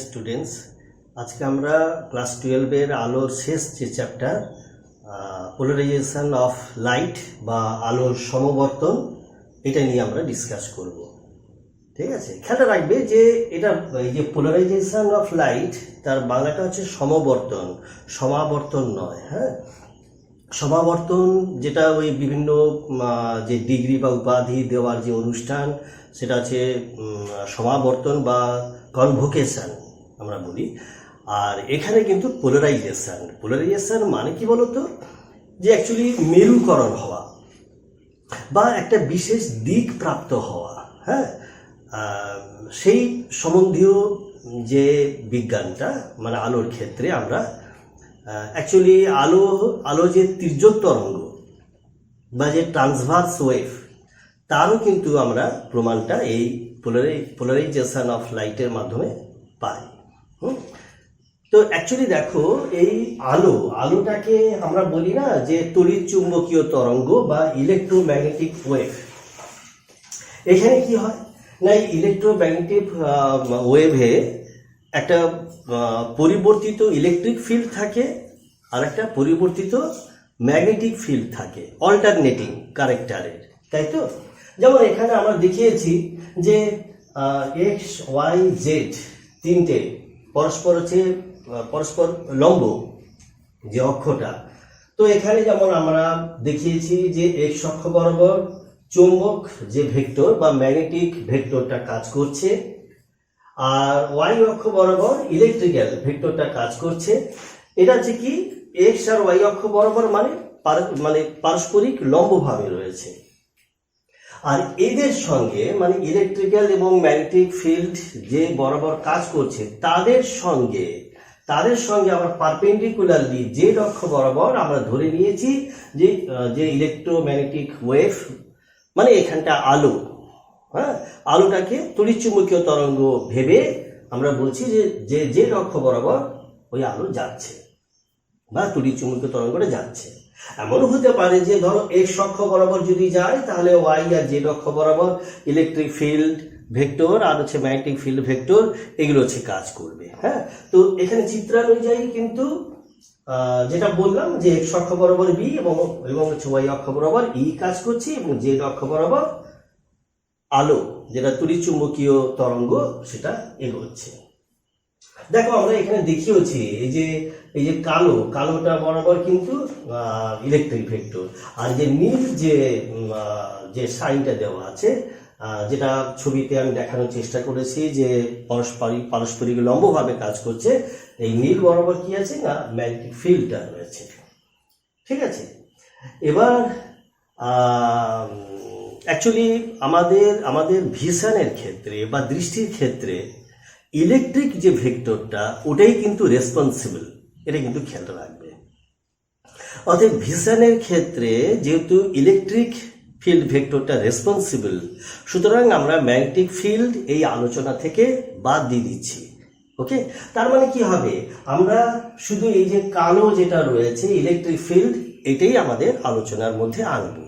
Students, আজকে আমরা class 12-এর আলোর শেষ যে চ্যাপ্টার পোলারাইজেশন অফ লাইট বা আলোর সমবর্তন, এটা নিয়ে আমরা ডিসকাস করব। ঠিক আছে, খেয়াল রাখবে যে এটা এই যে পোলারাইজেশন অফ লাইট, তার বাংলাটা হচ্ছে সমবর্তন, সমাবর্তন নয়। হ্যাঁ, সমাবর্তন যেটা ওই বিভিন্ন যে ডিগ্রি বা উপাধি দেওয়ার যে অনুষ্ঠান, সেটা হচ্ছে সমাবর্তন বা কনভোকেশন আমরা বলি। আর এখানে কিন্তু পোলারাইজেশন মানে কি বলতো, যে অ্যাকচুয়ালি মেরুকরণ হওয়া বা একটা বিশেষ দিক প্রাপ্ত হওয়া। হ্যাঁ, সেই সম্বন্ধীয় যে বিজ্ঞানটা মানে আলোর ক্ষেত্রে আমরা অ্যাকচুয়ালি আলো যে তির্যক তরঙ্গ বা যে ট্রান্সভার্স ওয়েভ, তারও কিন্তু আমরা প্রমাণটা এই পোলারাইজেশন অফ লাইটের মাধ্যমে পাই। তো অ্যাকচুয়ালি দেখো, এই আলোটাকে আমরা বলি না যে তড়িৎ চুম্বকীয় তরঙ্গ বা ইলেকট্রোম্যাগনেটিক ওয়েভ। এখানে কি হয় না, এই ইলেকট্রোম্যাগনেটিক ওয়েভে একটা পরিবর্তিত ইলেকট্রিক ফিল্ড থাকে আর একটা পরিবর্তিত ম্যাগনেটিক ফিল্ড থাকে, অল্টারনেটিং কারেক্টারের, তাই তো? যেমন এখানে আমরা দেখিয়েছি যে এক্স ওয়াই জেড তিনটে পরস্পর লম্ব যে অক্ষটা। তো এখানে যেমন আমরা দেখিয়েছি যে এক্স অক্ষ বরাবর চৌম্বক যে ভেক্টর বা ম্যাগনেটিক ভেক্টরটা কাজ করছে, আর ওয়াই অক্ষ বরাবর ইলেকট্রিক্যাল ভেক্টরটা কাজ করছে। এটা হচ্ছে কি, এক্স আর ওয়াই অক্ষ বরাবর মানে পারস্পরিক লম্বভাবে রয়েছে। আর এদের সঙ্গে মানে ইলেকট্রিক্যাল এবং ম্যাগনেটিক ফিল্ড যে বরাবর কাজ করছে, তাদের সঙ্গে আমরা পারপেন্ডিকুলারলি জেড অক্ষ বরাবর আমরা ধরে নিয়েছি যে ইলেকট্রোম্যাগনেটিক ওয়েভ মানে এখানটা আলো। হ্যাঁ, আলোটাকে তড়িৎচুম্বকীয় তরঙ্গ ভেবে আমরা বলছি যে জেড অক্ষ বরাবর ওই আলো যাচ্ছে বা তড়িৎচুম্বকীয় তরঙ্গটা যাচ্ছে। এমনও হতে পারে যে ধরো এক্স অক্ষ বরাবর যদি যায়, তাহলে ওয়াই আর জেড অক্ষ বরাবর ইলেকট্রিক ফিল্ড ভেক্টর আর হচ্ছে ম্যাগনেটিক ফিল্ড ভেক্টর, এগুলো হচ্ছে কাজ করবে। হ্যাঁ, তো এখানে চিত্রানুযায়ী কিন্তু যেটা বললাম যে এক্স অক্ষ বরাবর বি এবং হচ্ছে ওয়াই অক্ষ বরাবর ই কাজ করছে, এবং জেড অক্ষ বরাবর আলো যেটা তড়িৎচুম্বকীয় তরঙ্গ সেটা এগোচ্ছে। দেখো, আমরা এখানে দেখিয়েছি এই যে কালোটা বরাবর কিন্তু ইলেকট্রিক ভেক্টর, আর যে নীল যে সাইনটা দেওয়া আছে, যেটা ছবিতে আমি দেখানোর চেষ্টা করেছি যে পারস্পরিক লম্বভাবে কাজ করছে, এই নীল বরাবর কি আছে না, ম্যাগনেটিক ফিল্ডটা রয়েছে। ঠিক আছে, এবার অ্যাকচুয়ালি আমাদের ভিশনের ক্ষেত্রে বা দৃষ্টির ক্ষেত্রে ইলেকট্রিক যে ভেক্টরটা, ওটাই কিন্তু রেসপন্সিবল, এটা কিন্তু খেয়াল রাখবে। অর্থাৎ ভিশনের ক্ষেত্রে যেহেতু ইলেকট্রিক ফিল্ড ভেক্টরটা রেসপন্সিবল, সুতরাং আমরা ম্যাগনেটিক ফিল্ড এই আলোচনা থেকে বাদ দিয়ে দিচ্ছি। ওকে, তার মানে কি হবে, আমরা শুধু এই যে কালো যেটা রয়েছে ইলেকট্রিক ফিল্ড, এটাই আমাদের আলোচনার মধ্যে আনবো।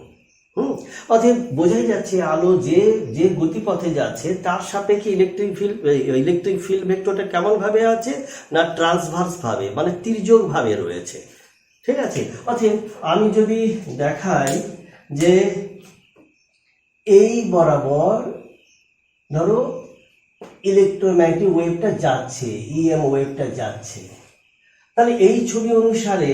অতএব বোঝাই যাচ্ছে আলো যে গতিপথে যাচ্ছে তার সাপেক্ষে ইলেকট্রিক ফিল্ড ভেক্টরটা কেমন ভাবে আছে না, ট্রান্সভার্স ভাবে মানে তির্যক ভাবে রয়েছে। ঠিক আছে, অতএব আমি যদি দেখাই যে এই বরাবর ধরো ইলেকট্রোম্যাগনেটিক ওয়েভটা যাচ্ছে, ইএম ওয়েভটা যাচ্ছে, তাহলে এই ছবি অনুসারে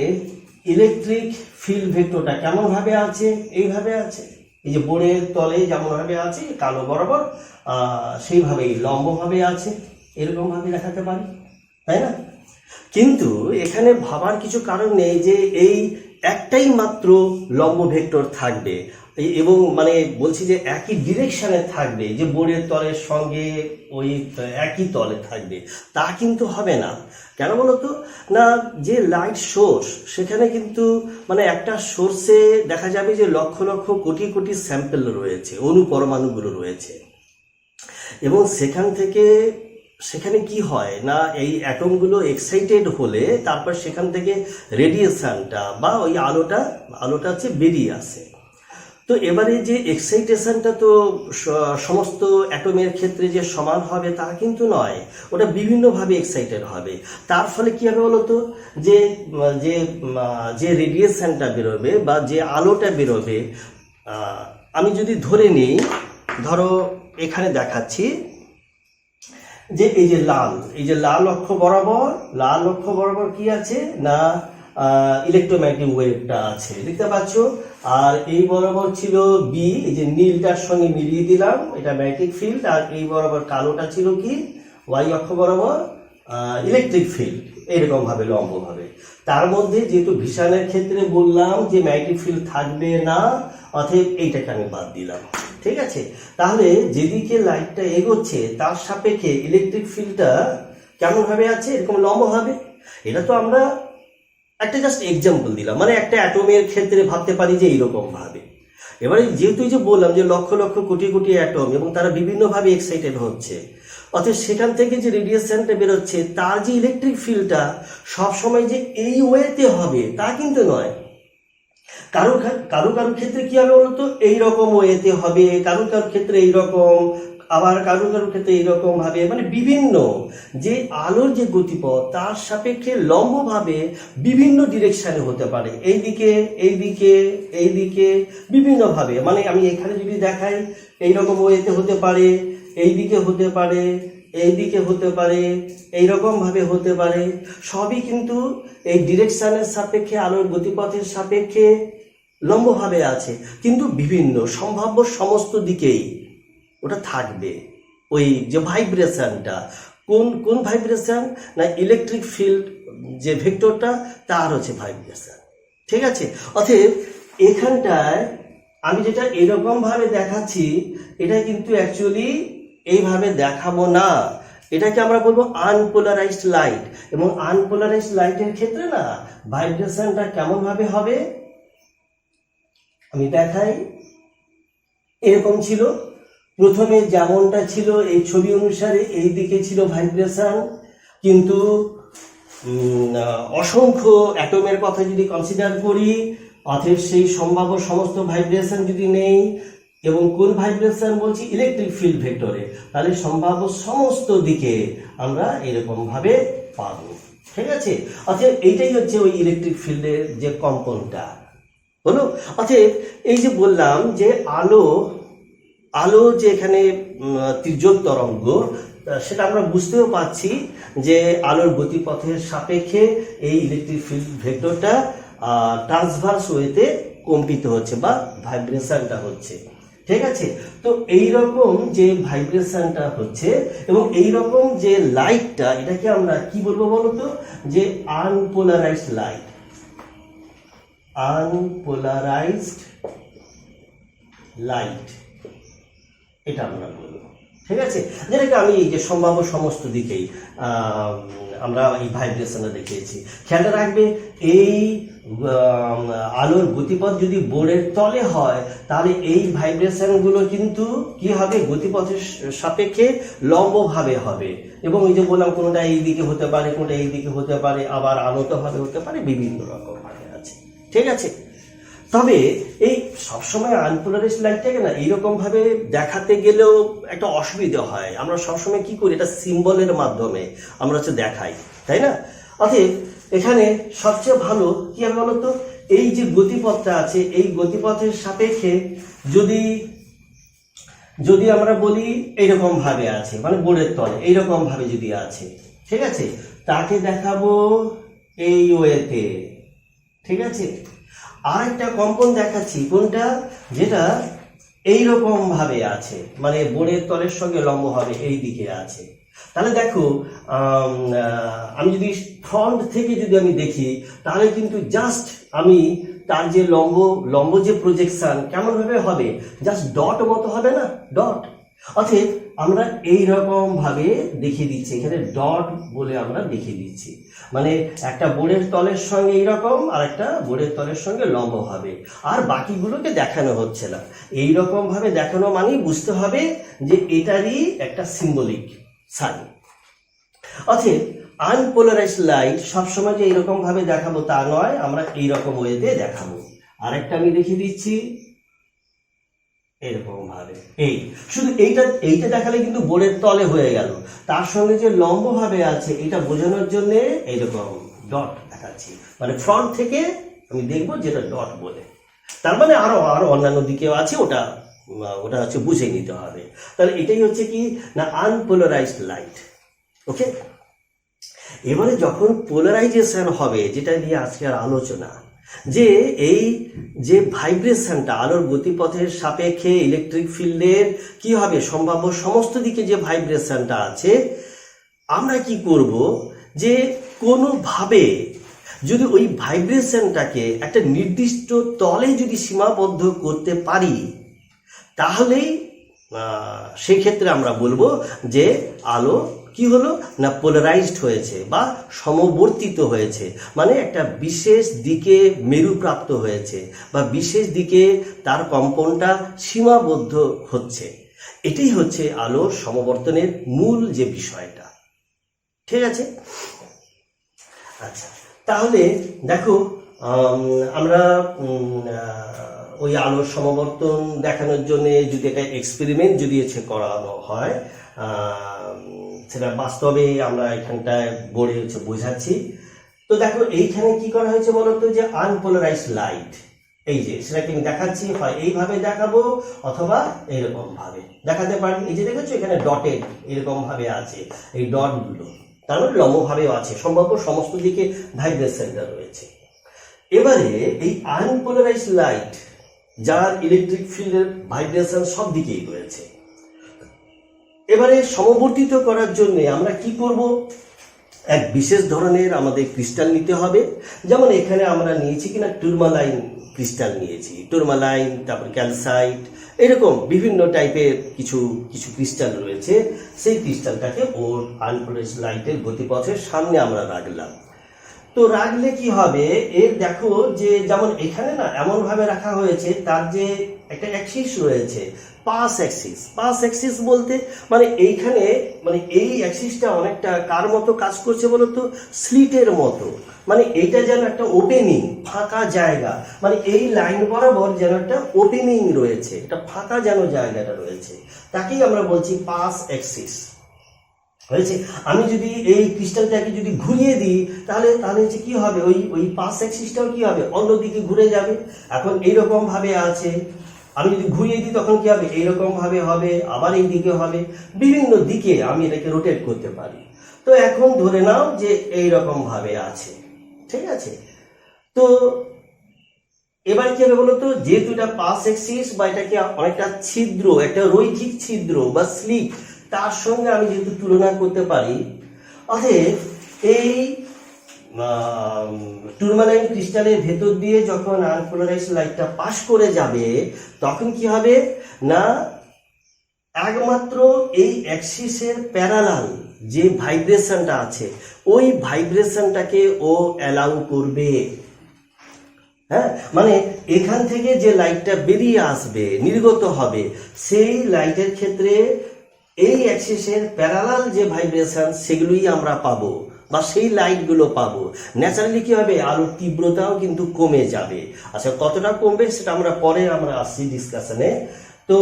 ইলেকট্রিক ফিল্ড ভেক্টরটা কেমন ভাবে আছে, এইভাবে আছে। এই যে বোর্ডের তলে যেমন ভাবে আছে কালো বরাবর, সেইভাবেই লম্বভাবে আছে, এরকম ভাবে দেখাতে পারি, তাই না? কিন্তু এখানে ভাবার কিছু কারণ নেই যে এই একটাই মাত্র লম্ব ভেক্টর থাকবে এবং মানে বলছি যে একই ডিরেকশনে থাকবে, যে বোর্ডের তলের সঙ্গে ওই একই তলে থাকবে, তা কিন্তু হবে না। কেন বলতো না, যে লাইট সোর্স সেখানে কিন্তু মানে একটা সোর্সে দেখা যাবে যে লক্ষ লক্ষ কোটি কোটি স্যাম্পল রয়েছে, অনুপরমাণুগুলো রয়েছে, এবং সেখানে কি হয় না, এই অ্যাটমগুলো এক্সাইটেড হলে তারপর সেখান থেকে রেডিয়েশনটা বা ওই আলোটা হচ্ছে বেরিয়ে আসে। তো এবারে যে এক্সাইটেশনটা তো সমস্ত অ্যাটমের ক্ষেত্রে যে সমান হবে তা কিন্তু নয়, ওটা বিভিন্নভাবে এক্সাইটেড হবে। তার ফলে কি হবে বলতো, যে যে যে রেডিয়েশনটা বেরোবে বা যে আলোটা বেরোবে, আমি যদি ধরে নিই, ধরো এখানে দেখাচ্ছি যে এই যে লাল অক্ষ বরাবর কি আছে না ইলেকট্রোম্যাগনেটিক ওয়েভটা আছে, দেখতে পাচ্ছ। আর এই বরাবর ছিল বি, এই যে নীলটার সঙ্গে মিলিয়ে দিলাম, এটা ম্যাগনেটিক ফিল্ড। আর এই বরাবর কালোটা ছিল কি, ওয়াই অক্ষ বরাবর ইলেকট্রিক ফিল্ড, এরকম ভাবে লম্ব ভাবে। তার মধ্যে যেহেতু ভিশনের ক্ষেত্রে বললাম যে ম্যাগনেটিক ফিল্ড থাকবে না, অতএব এইটাকে আমি বাদ দিলাম। ঠিক আছে, তাহলে যেদিকে লাইটটা এগোচ্ছে তার সাপেক্ষে ইলেকট্রিক ফিল্ডটা কেমন ভাবে আছে, এরকম লম্ব হবে। এটা তো আমরা একটা জাস্ট এক্সাম্পল দিলাম, মানে একটা অ্যাটমের ক্ষেত্রে ভাবতে পারি যে এইরকম ভাবে। এবারে যেহেতু যে বললাম যে লক্ষ লক্ষ কোটি কোটি অ্যাটম এবং তারা বিভিন্নভাবে এক্সাইটেড হচ্ছে, অর্থাৎ সেখান থেকে যে রেডিয়েশনটা বেরোচ্ছে তার যে ইলেকট্রিক ফিল্ডটা সবসময় যে এই ওয়েতে হবে তা কিন্তু নয়। কারো কারো ক্ষেত্রে কি হবে বলতো, এইরকম ওয়েতে হবে, কারো ক্ষেত্রে এইরকম, আবার কারো ক্ষেত্রে এইরকম ভাবে, মানে বিভিন্ন যে আলোর যে গতিপথ তার সাপেক্ষে লম্বভাবে বিভিন্ন ডিরেকশনে হতে পারে, এইদিকে বিভিন্ন ভাবে। মানে আমি এখানে যদি দেখাই, এইরকম ওয়েতে হতে পারে, এইদিকে হতে পারে, এইদিকে হতে পারে, এইরকম ভাবে হতে পারে। সবই কিন্তু এই ডিরেকশনের সাপেক্ষে, আলোর গতিপথের সাপেক্ষে লম্বভাবে আছে, কিন্তু বিভিন্ন সম্ভাব্য সমস্ত দিকেই ওটা থাকবে। ওই যে ভাইব্রেশনটা, কোন ভাইব্রেশন না ইলেকট্রিক ফিল্ড যে ভেক্টরটা তার হচ্ছে ভাইব্রেশন। ঠিক আছে, অতএব এখানটায় আমি যেটা এরকম ভাবে দেখাচ্ছি, এটা কিন্তু অ্যাকচুয়ালি এইভাবে দেখাবো না, এটাকে আমরা বলবো আনপোলারাইজড লাইট। এবং আনপোলারাইজড লাইটের ক্ষেত্রে না ভাইব্রেশনটা কেমন ভাবে হবে আমি দেখাই। এরকম ছিল, প্রথমে যেমনটা ছিল এই ছবি অনুসারে এই দিকে ছিল ভাইব্রেশন, কিন্তু অসংখ্য অ্যাটমের কথা যদি কনসিডার করি, অতএব সেই সম্ভাব্য সমস্ত ভাইব্রেশন যদি নেই, এবং কোন ভাইব্রেশন বলছি ইলেকট্রিক ফিল্ড ভেক্টরে, তাহলে সম্ভাব্য সমস্ত দিকে আমরা এরকম ভাবে পাবো। ঠিক আছে, অতএব এইটাই হচ্ছে ওই ইলেকট্রিক ফিল্ডের যে কম্পনটা হলো। অতএব এই যে বললাম যে আলো যে এখানে তির্যক তরঙ্গ, সেটা আমরা বুঝতেও পাচ্ছি যে আলোর গতিপথের সাপেক্ষে এই ইলেকট্রিক ফিল্ড ভেক্টরটা ট্রান্সভার্স ওয়েতে কম্পিত হচ্ছে বা ভাইব্রেশনটা হচ্ছে। ঠিক আছে, তো এইরকম যে ভাইব্রেশনটা হচ্ছে এবং এইরকম যে লাইটটা, এটাকে আমরা কি বলবো বলতো, যে আনপোলারাইজড লাইট, আনপোলারাইজড লাইট এটা আমরা বলবো। ঠিক আছে, যেটাকে আমি এই যে সম্ভাব্য সমস্ত দিকেই আমরা এই ভাইব্রেশনটা দেখিয়েছি। খেয়ালটা রাখবে, এই আলোর গতিপথ যদি বোর্ডের তলে হয় তাহলে এই ভাইব্রেশনগুলো কিন্তু কি হবে, গতিপথের সাপেক্ষে লম্বভাবে হবে। এবং এই যে বললাম কোনোটা এই দিকে হতে পারে, কোনোটা এই দিকে হতে পারে, আবার আলোতভাবে হতে পারে, বিভিন্ন রকম ভাবে আছে। ঠিক আছে, তবে এই সবসময় আনপোলারাইজড লাইটটাকে না এইরকম ভাবে দেখাতে গেলেও একটা অসুবিধা হয়। আমরা সবসময় কি করি, এটা সিম্বলের মাধ্যমে আমরা হচ্ছে দেখাই, তাই না? অতএব এখানে সবচেয়ে ভালো কি হবে বলতো, এই যে গতিপথটা আছে এই গতিপথের সাপেক্ষে যদি আমরা বলি এইরকম ভাবে আছে, মানে বোর্ডের তলে এইরকম ভাবে যদি আছে, ঠিক আছে, তাকে দেখাবো এই ওয়েতে। ঠিক আছে, আর একটা কম্পন দেখাচ্ছি, কোনটা, যেটা এইরকম ভাবে আছে, মানে বোর্ডের তলের সঙ্গে লম্ব হবে, এই দিকে আছে। তাহলে দেখো, আমি যদি ফ্রন্ট থেকে যদি আমি দেখি, তাহলে কিন্তু জাস্ট আমি তার যে লম্ব যে প্রজেকশন কেমন ভাবে হবে, জাস্ট ডট মতো হবে না, ডট। অতএব আমরা এইরকম ভাবে দেখিয়ে দিচ্ছি, এখানে ডট বলে আমরা দেখিয়ে দিচ্ছি, মানে একটা বোর্ডের তলের সঙ্গে এইরকম, আর একটা বোর্ডের তলের সঙ্গে লম্ব হবে, আর বাকিগুলোকে দেখানো হচ্ছে না। এইরকম ভাবে দেখানো মানেই বুঝতে হবে যে এটারই একটা সিম্বলিক সাইন। অতএব আনপোলারাইজড লাইট সবসময় যে এইরকম ভাবে দেখাবো তা নয়, আমরা এইরকম ওয়েতে দেখাবো। আরেকটা আমি দেখিয়ে দিচ্ছি, এরকম ভাবে এই শুধু এইটা এইটা দেখালে কিন্তু বোর্ডের তলে হয়ে গেল, তার সঙ্গে যে লম্ব ভাবে আছে এটা বোঝানোর জন্য এইরকম ডট দেখাচ্ছি, মানে ফ্রন্ট থেকে আমি দেখবো যেটা ডট বলে, তার মানে আরো আরো অন্যান্য দিকেও আছে, ওটা ওটা হচ্ছে বুঝে নিতে হবে। তাহলে এটাই হচ্ছে কি না আনপোলারাইজড লাইট। ওকে, এবারে যখন পোলারাইজেশন হবে, যেটা নিয়ে আজকের আলোচনা, যে এই যে ভাইব্রেশনটা আলোর গতিপথের সাপেক্ষে ইলেকট্রিক ফিল্ডের কি হবে, সম্ভাব্য সমস্ত দিকে যে ভাইব্রেশনটা আছে, আমরা কি করব যে কোনোভাবে যদি ওই ভাইব্রেশনটাকে একটা নির্দিষ্ট তলে যদি সীমাবদ্ধ করতে পারি, তাহলেই সেক্ষেত্রে আমরা বলবো যে আলো কি হলো না পোলারাইজড হয়েছে বা সমবর্তিত হয়েছে, মানে একটা বিশেষ দিকে মেরুপ্রাপ্ত হয়েছে বা বিশেষ দিকে তার কম্পনটা সীমাবদ্ধ হচ্ছে। এটাই হচ্ছে আলোর সমবর্তনের মূল যে বিষয়টা। ঠিক আছে, আচ্ছা তাহলে দেখো আমরা ওই আলোর সমবর্তন দেখানোর জন্য যদি একটা এক্সপেরিমেন্ট যদি করানো হয়, সেটা বাস্তবে আমরা এখানটায় বোর্ডে বোঝাচ্ছি। তো দেখো এইখানে কি করা হয়েছে বলতো, যে আনপোলারাইজড লাইট, এই যে সেটাকে আমি দেখাচ্ছি, হয় এইভাবে দেখাবো অথবা এইরকম ভাবে দেখাতে পারি। এই যে দেখেছো এখানে ডটেড এরকম ভাবে আছে, এই ডটগুলো তার মানে লম্বভাবেও আছে, সম্ভাব্য সমস্ত দিকে ভাইব্রেশনটা রয়েছে। এবারে এই আনপোলারাইজড লাইট যার ইলেকট্রিক ফিল্ডের ভাইব্রেশন সব দিকেই রয়েছে, এবারে সমবর্তিত করার জন্য আমরা কি করব, এক বিশেষ ধরনের আমাদের ক্রিস্টাল নিতে হবে। যেমন এখানে আমরা নিয়েছি কিনা টুরমালাইন ক্রিস্টাল নিয়েছি, টুরমালাইন, তারপর ক্যালসাইট, এরকম বিভিন্ন টাইপের কিছু কিছু ক্রিস্টাল রয়েছে। সেই ক্রিস্টালটাকে ওর আনপোলারাইজড লাইটের গতিপথের সামনে আমরা রাখলাম। তো রাখলে কি হবে, এর দেখো যে যেমন এখানে না এমন ভাবে রাখা হয়েছে, তার যে একটা অ্যাক্সিস রয়েছে, পাস অ্যাক্সিস। পাস অ্যাক্সিস বলতে মানে এইখানে মানে এই অ্যাক্সিসটা অনেকটা কার মতো কাজ করছে বলতো, স্লিটের মতো, মানে এইটা যেন একটা ওপেনিং, ফাঁকা জায়গা, মানে এই লাইন বরাবর যেন একটা ওপেনিং রয়েছে, একটা ফাঁকা যেন জায়গাটা রয়েছে, তাকেই আমরা বলছি পাস অ্যাক্সিস হয়েছে। আমি যদি এই ক্রিস্টালটাকে যদি ঘুরিয়ে দিই, তাহলে তাহলে হচ্ছে কি হবে, ওই ওই পাস অ্যাক্সিসটাও কি হবে, অন্যদিকে ঘুরে যাবে। এখন এইরকম ভাবে আছে, আমি যদি ঘুরিয়ে দিই তখন কি হবে, এইরকম ভাবে হবে, আবার এই দিকে হবে, বিভিন্ন দিকে আমি এটাকে রোটেট করতে পারি। তো এখন ধরে নাও যে এইরকম ভাবে আছে, ঠিক আছে। তো এবার কি হবে বলতো, যেহেতু এটা পাস অ্যাক্সিস বা এটাকে অনেকটা ছিদ্র, একটা রৈখিক ছিদ্র বা স্লিট, তার সঙ্গে আমি যেহেতু তুলনা করতে পারি, অতএব এই টুরমালাইন ক্রিস্টালের ভেতর দিয়ে যখন আনপোলারাইজড লাইটটা পাস করে যাবে, তখন কি হবে না একমাত্র এই অ্যাক্সিসের প্যারালাল যে ভাইব্রেশনটা আছে, ওই ভাইব্রেশনটাকে ও অ্যালাউ করবে। হ্যাঁ, মানে এখান থেকে যে লাইটটা বেরিয়ে আসবে, নির্গত হবে, সেই লাইটের ক্ষেত্রে এই অ্যাক্সিসের প্যারালাল যে ভাইব্রেশন সেগুলোই আমরা পাবো বা সেই লাইটগুলো পাবো। ন্যাচারালি কি হবে, আলোর তীব্রতাও কিন্তু কমে যাবে। আচ্ছা কতটা কমবে সেটা আমরা পরে আমরা আসছি ডিসকাশনে। তো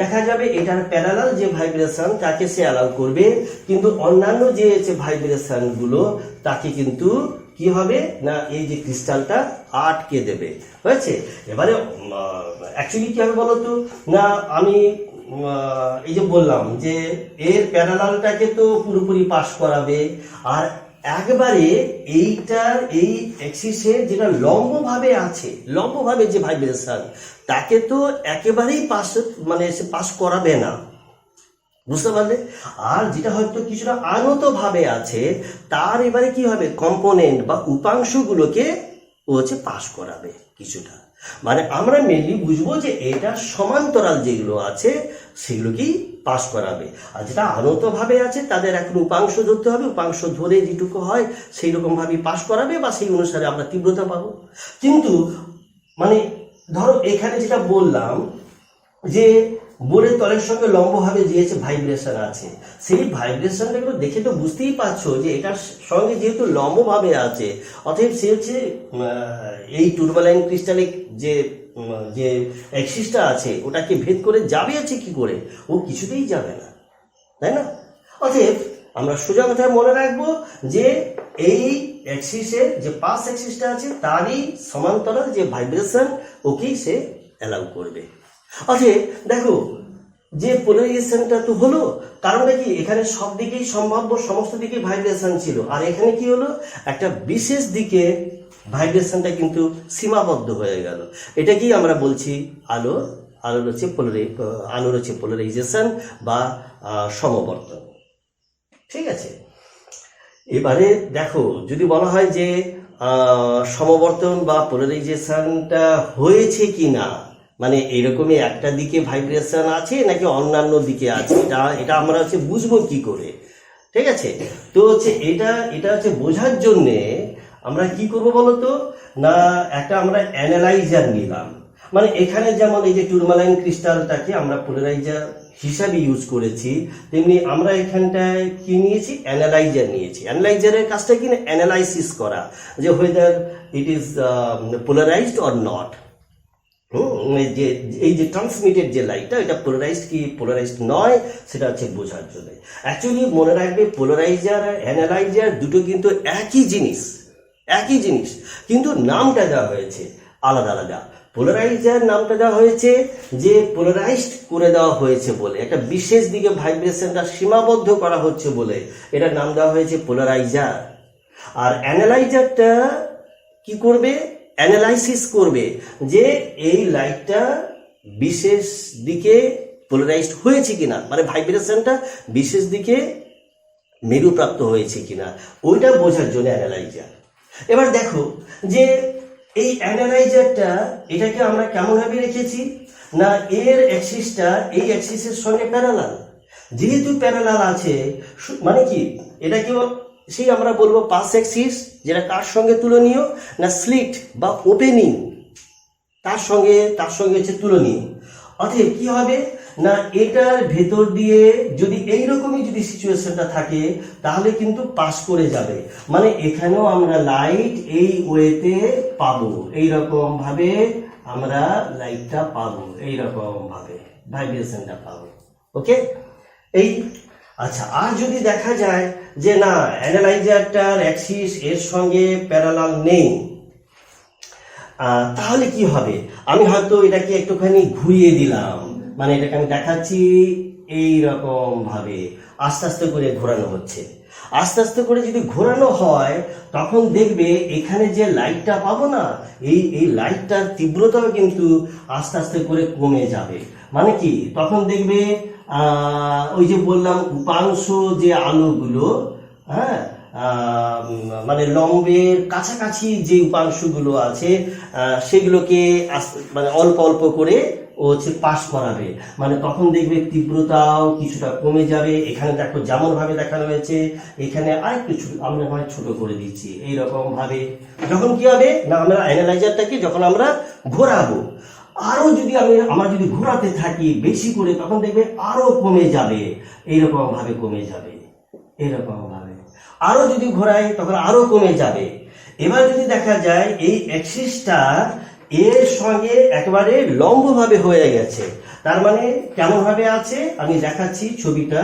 দেখা যাবে এটার প্যারালাল যে ভাইব্রেশন তাকে সে অ্যালাউ করবে, কিন্তু অন্যান্য যে ভাইব্রেশন গুলো তাকে কিন্তু কি হবে না এই যে ক্রিস্টালটা আটকে দেবে। হয়েছে, এবারে অ্যাকচুয়ালি কি হবে বলতো না, আমি এই যে বললাম যে এর প্যারালালটাকে তো পুরোপুরি পাস করাবে, আর একবারে এইটার এই অ্যাক্সিসে যেটা লম্বভাবে আছে, লম্বভাবে যে ভাইব্রেশন তাকে তো একেবারেই পাস মানে সে পাস করাবে না, বুঝতে পারলে। আর যেটা হয়তো কিছুটা আনত ভাবে আছে, তার এবারে কি হবে, কম্পোনেন্ট বা উপাংশগুলোকে ও পাস করাবে কিছুটা। মানে আমরা মেনলি বুঝবো যে এটা সমান্তরাল যেগুলো আছে সেগুলোকেই পাস করাবে, আর যেটা আনত ভাবে আছে তাদের এখন উপাংশ ধরতে হবে, উপাংশ ধরে যেটুকু হয় সেই রকম ভাবে পাস করাবে বা সেই অনুসারে আমরা তীব্রতা পাবো। কিন্তু মানে ধরো এখানে যেটা বললাম যে বোর্ডের তলের সঙ্গে লম্বভাবে যে ভাইব্রেশন আছে, সেই ভাইব্রেশনটা একটু দেখে তো বুঝতেই পারছো যে এটার সঙ্গে যেহেতু লম্বভাবে আছে, অতএব সে হচ্ছে এই টুরমালাইন ক্রিস্টালে যে যে অ্যাক্সিসটা আছে ওটাকে ভেদ করে যাবে আছে কি করে, ও কিছুতেই যাবে না, তাই না? অতএব আমরা সোজা কথায় মনে রাখবো যে এই অ্যাক্সিসের যে পাস অ্যাক্সিসটা আছে তারই সমান্তরাল যে ভাইব্রেশন ওকেই সে অ্যালাউ করবে। অতএব দেখো যে পোলারাইজেশনটা তো হলো, কারণটা কি, এখানে সব দিকেই সম্ভাব্য সমস্ত দিকে ভাইব্রেশন ছিল, আর এখানে কি হলো, একটা বিশেষ দিকে ভাইব্রেশনটা কিন্তু সীমাবদ্ধ হয়ে গেল। এটাকেই আমরা বলছি আলোর হচ্ছে পোলারাইজেশন বা সমবর্তন। ঠিক আছে, এবারে দেখো যদি বলা হয় যে সমবর্তন বা পোলারাইজেশনটা হয়েছে কি না, মানে এরকমই একটা দিকে ভাইব্রেশন আছে নাকি অন্যান্য দিকে আছে, এটা আমরা বুঝবো কি করে? ঠিক আছে, তো এটা বোঝার জন্যে আমরা কি করব বলতো না, একটা আমরা অ্যানালাইজার নিলাম। মানে এখানে যেমন এই যে টুরমালাইন ক্রিস্টালটাকে আমরা পোলারাইজার হিসাবে ইউজ করেছি, তেমনি আমরা এখানটায় কি নিয়েছি, অ্যানালাইজার নিয়েছি। অ্যানালাইজারের কাজটা কি না, অ্যানালাইসিস করা যে whether it is polarised or not. যে এই যে ট্রান্সমিটেড যে লাইটটা এটা পোলারাইজড কি পোলারাইজড নয় সেটা বোঝার জন্য। অ্যাকচুয়ালি মনে রাখবে পোলারাইজার আর অ্যানালাইজার দুটো কিন্তু একই জিনিস, কিন্তু নামটা দেওয়া হয়েছে আলাদা আলাদা। পোলারাইজার নামটা দেওয়া হয়েছে যে পোলারাইজড করে দেওয়া হয়েছে বলে, একটা বিশেষ দিকে ভাইব্রেশনটা সীমাবদ্ধ করা হচ্ছে বলে এটার নাম দেওয়া হয়েছে পোলারাইজার। আর অ্যানালাইজারটা কি করবে, অ্যানালাইসিস করবে যে এই লাইটটা বিশেষ দিকে পোলারাইজড হয়েছে কিনা, মানে ভাইব্রেশনটা বিশেষ দিকে মেরুপ্রাপ্ত হয়েছে কিনা, ওইটা বোঝার জন্য অ্যানালাইজার। এবার দেখো যে এই অ্যানালাইজারটা এটাকে আমরা কেমন ভাবে রেখেছি না, এর অ্যাক্সিসটা এই অ্যাক্সিসের সঙ্গে প্যারালাল। যেহেতু প্যারালাল আছে মানে কি, এটা কি সেই আমরা বলবো পাস অ্যাক্সিস, যেটা কার সঙ্গে তুলনীয় না, স্লিট বা ওপেনিং তার সঙ্গে তুলনীয়। অতএব কি হবে না, এটার ভেতর দিয়ে যদি এইরকমই যদি সিচুয়েশনটা থাকে তাহলে কিন্তু পাস করে যাবে। মানে এখানেও আমরা লাইট এই ওয়েতে পাবো, এইরকম ভাবে আমরা লাইটটা পাবো, এইরকম ভাবে ভাইব্রেশনটা পাবো। ওকে, এই আচ্ছা। আর যদি দেখা যায় যে না, অ্যানালাইজারটার অ্যাক্সিস এর সঙ্গে প্যারালাল নেই, তাহলে কি হবে, আমি হয়তো এটাকে একটুখানি ঘুরিয়ে দিলাম, মানে এটাকে আমি দেখাচ্ছি এইরকম ভাবে আস্তে আস্তে করে ঘোরানো হচ্ছে। আস্তে আস্তে করে যদি ঘোরানো হয় তখন দেখবে এখানে যে লাইটটা পাবো না, এই লাইটটার তীব্রতাও কিন্তু আস্তে আস্তে করে কমে যাবে। মানে কি, তখন দেখবে ওই যে বললাম উপাংশ যে আলোগুলো, হ্যাঁ, মানে লম্বের কাছাকাছি যে উপাংশগুলো আছে সেগুলোকে মানে অল্প অল্প করে ও পাস করাবে, মানে তখন দেখবে তীব্রতাও কিছুটা কমে যাবে। এখানে দেখো যেমন ভাবে দেখানো হয়েছে, এখানে আরেকটু আমরা ছোট করে দিচ্ছি এইরকম ভাবে। যখন কি হবে না, আমরা অ্যানালাইজারটাকে যখন আমরা ঘোরাবো, আরো যদি আমরা যদি ঘোরাতে থাকি বেশি করে, তখন দেখবে আরো কমে যাবে, এইরকম ভাবে কমে যাবে, এইরকম ভাবে। আরো যদি ঘোরাই তখন আরো কমে যাবে। এবার যদি দেখা যায় এই অ্যাক্সিসটা এর সঙ্গে একেবারে লম্বভাবে হয়ে গেছে, তার মানে কেমন ভাবে আছে আমি দেখাচ্ছি ছবিটা।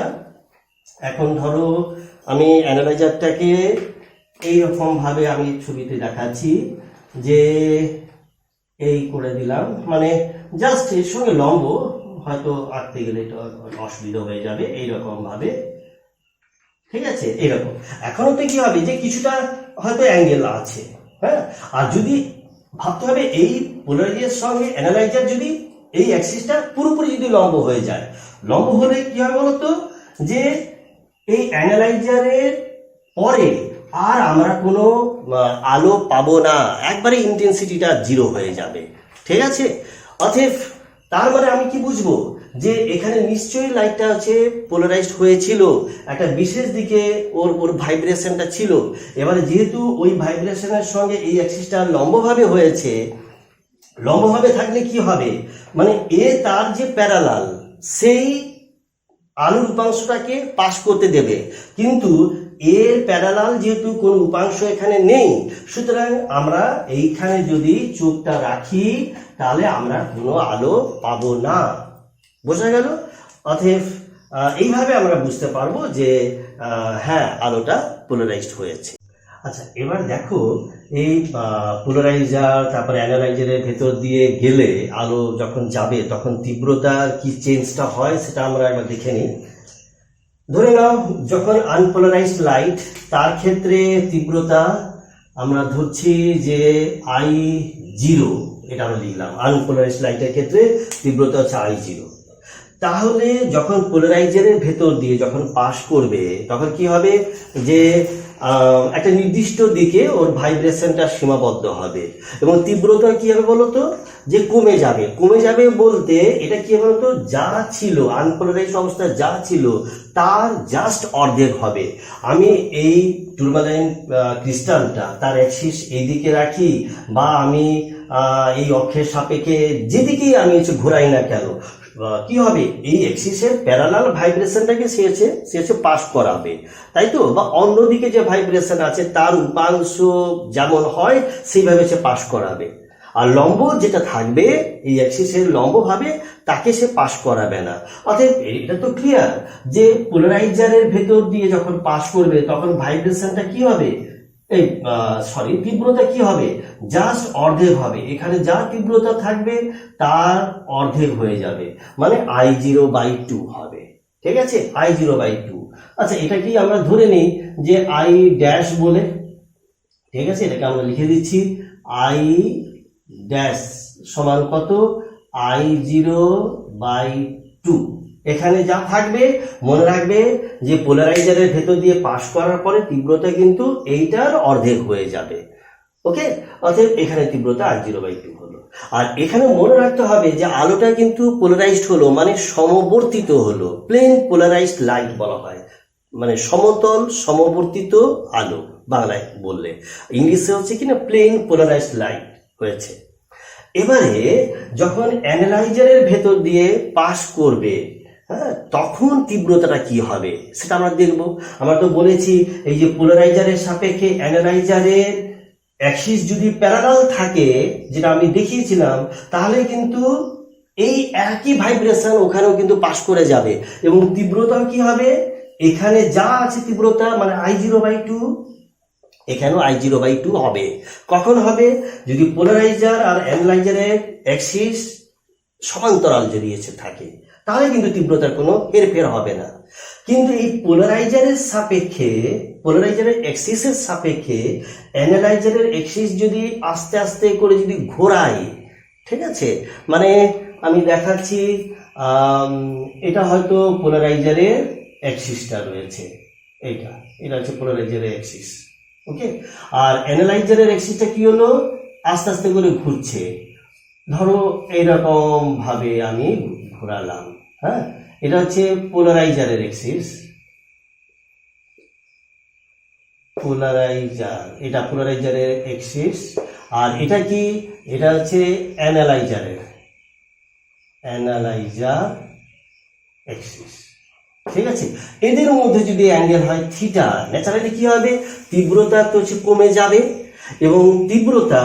এখন ধরো আমি অ্যানালাইজারটাকে এইরকম ভাবে আমি ছবিতে দেখাচ্ছি যে এই করে দিলাম, মানে জাস্ট এর সঙ্গে লম্ব, হয়তো আঁকতে গেলে এটা অসুবিধা হয়ে যাবে, এইরকম ভাবে। ঠিক আছে, এইরকম। এখনো তো কি হবে যে কিছুটা হয়তো অ্যাঙ্গেল আছে, হ্যাঁ। আর যদি ভাবতে হবে এই পোলারাইজারের সঙ্গে অ্যানালাইজার যদি এই অ্যাক্সিসটা পুরোপুরি যদি লম্ব হয়ে যায়, লম্ব হলে কি হবে বলতো, যে এই অ্যানালাইজারের পরে আর আমরা কোনো আলো পাবো না, একবারে ইন্টেন্সিটিটা 0 হয়ে যাবে। ঠিক আছে, অতএব তার মানে আমি কি বুঝবো যে এখানে নিশ্চয়ই লাইটটা পোলারাইজড হয়েছিল, একটা বিশেষ দিকে ওর ভাইব্রেশনটা ছিল। এবারে যেহেতু ওই ভাইব্রেশনের সঙ্গে এই অ্যাক্সিসটা লম্বভাবে হয়েছে, লম্বভাবে থাকলে কি হবে, মানে তার যে প্যারালাল সেই আলোর উপাংশটাকে পাস করতে দেবে, কিন্তু এর প্যারালাল যেহেতু কোনো উপাংশ এখানে নেই, সুতরাং আমরা এইখানে যদি চোখটা রাখি তাহলে আমরা কোনো আলো পাবো না। বোঝা গেল? অতএব এইভাবে আমরা বুঝতে পারবো যে হ্যাঁ, আলোটা পোলারাইজড হয়েছে। আচ্ছা, এবার দেখো এই পোলারাইজার তারপরে অ্যানালাইজারের ভেতর দিয়ে গেলে আলো যখন যাবে তখন তীব্রতার কি চেঞ্জটা হয় সেটা আমরা একবার দেখে নিই। ধরে নাও যখন আনপোলারাইজড লাইট, তার ক্ষেত্রে তীব্রতা আমরা ধরছি যে I0, এটা আমরা লিখলাম। আনপোলারাইজড লাইটের ক্ষেত্রে তীব্রতা হচ্ছে I0। তাহলে যখন পোলারাইজারের ভেতর দিয়ে যখন পাস করবে তখন কি হবে, যে একটা নির্দিষ্ট দিকে ওর ভাইব্রেশনটা সীমাবদ্ধ হবে এবং তীব্রতা কি হবে বলতো, যে কমে যাবে। কমে যাবে বলতে এটা কি হবে বলতো, যা ছিল আনপোলারাইজড অবস্থায় যা ছিল তার জাস্ট অর্ধেক হবে। আমি এই টুরমালাইন ক্রিস্টালটা তার অ্যাক্সিস এইদিকে রাখি বা আমি এই অক্ষের সাপেক্ষে যেদিকেই আমি ঘোরাই না কেন, কি হবে, এই অ্যাক্সিসের প্যারালাল ভাইব্রেশনটাকে সে পাস করাবে, তাই তো? বা অন্যদিকে যে ভাইব্রেশন আছে তার উপাংশ যেমন হয় সেইভাবে সে পাস করাবে। আর লম্ব যেটা থাকবে এই অ্যাক্সিসের লম্ব ভাবে তাকে সে পাস করাবে না। অর্থাৎ এটা তো ক্লিয়ার যে পোলারাইজারের ভেতর দিয়ে যখন পাস করবে তখন ভাইব্রেশনটা কি হবে, তীব্রতা কি হবে, জাস্ট অর্ধেক হবে। এখানে যা তীব্রতা থাকবে তার অর্ধেক হয়ে যাবে, মানে I0/2 হবে। ঠিক আছে, I0/2। আচ্ছা, এটা কি আমরা ধরে নিই যে I ড্যাশ বলে, ঠিক আছে, এটাকে আমরা লিখে দিচ্ছি I ড্যাশ সমান কত, I0/2। এখানে যা থাকবে মনে রাখবে যে পোলারাইজারের ভেতর দিয়ে পাস করার পরে তীব্রতা কিন্তু এইটার অর্ধেক হয়ে যাবে। ওকে, অতএব এখানে তীব্রতা I0/2 হলো। আর এখানে মনে রাখতে হবে যে আলোটা কিন্তু পোলারাইজড হলো, মানে সমবর্তিত হলো। প্লেন পোলারাইজড লাইট বলা হয়, মানে সমতল সমবর্তিত আলো বাংলায় বললে। ইংলিশে হচ্ছে কিনা প্লেন পোলারাইজড লাইট হয়েছে। এবারে যখন অ্যানালাইজারের ভেতর দিয়ে পাস করবে, হ্যাঁ, তখন তীব্রতাটা কি হবে সেটা আমরা দেখব। আমরা তো বলেছি এই যে পোলারাইজারের সাপেক্ষে অ্যানালাইজারের অ্যাক্সিস যদি প্যারালাল থাকে, যেটা আমি দেখিয়েছিলাম, তাহলে কিন্তু এই একই ভাইব্রেশন ওখানেও কিন্তু পাস করে যাবে এবং তীব্রতা কি হবে, এখানে যা আছে তীব্রতা মানে I0/2, এখানেও I0/2 হবে। কখন হবে, যদি পোলারাইজার আর অ্যানালাইজারের অ্যাক্সিস সমান্তরাল যদি এসে থাকে, তাহলে কিন্তু তীব্রতার কোনো হেরফের হবে না। কিন্তু এই পোলারাইজারের সাপেক্ষে, পোলারাইজারের অ্যাক্সিসের সাপেক্ষে অ্যানালাইজারের অ্যাক্সিস যদি আস্তে আস্তে করে যদি ঘোরাই, ঠিক আছে, মানে আমি দেখাচ্ছি, এটা হয়তো পোলারাইজারের অ্যাক্সিসটা রয়েছে, এটা হচ্ছে পোলারাইজারের অ্যাক্সিস। ওকে, আর অ্যানালাইজারের অ্যাক্সিসটা কি হলো, আস্তে আস্তে করে ঘুরছে। ধরো এইরকম ভাবে আমি ঘোরালাম, হ্যাঁ, এটা হচ্ছে পোলারাইজারের অ্যাক্সিস, পোলারাইজার, এটা পোলারাইজারের অ্যাক্সিস। আর এটা কি, এটা হচ্ছে অ্যানালাইজার অ্যাক্সিস। ঠিক আছে, এদের মধ্যে যদি অ্যাঙ্গেল হয় থিটা, ন্যাচারালি কি হবে, তীব্রতা তো হচ্ছে কমে যাবে এবং তীব্রতা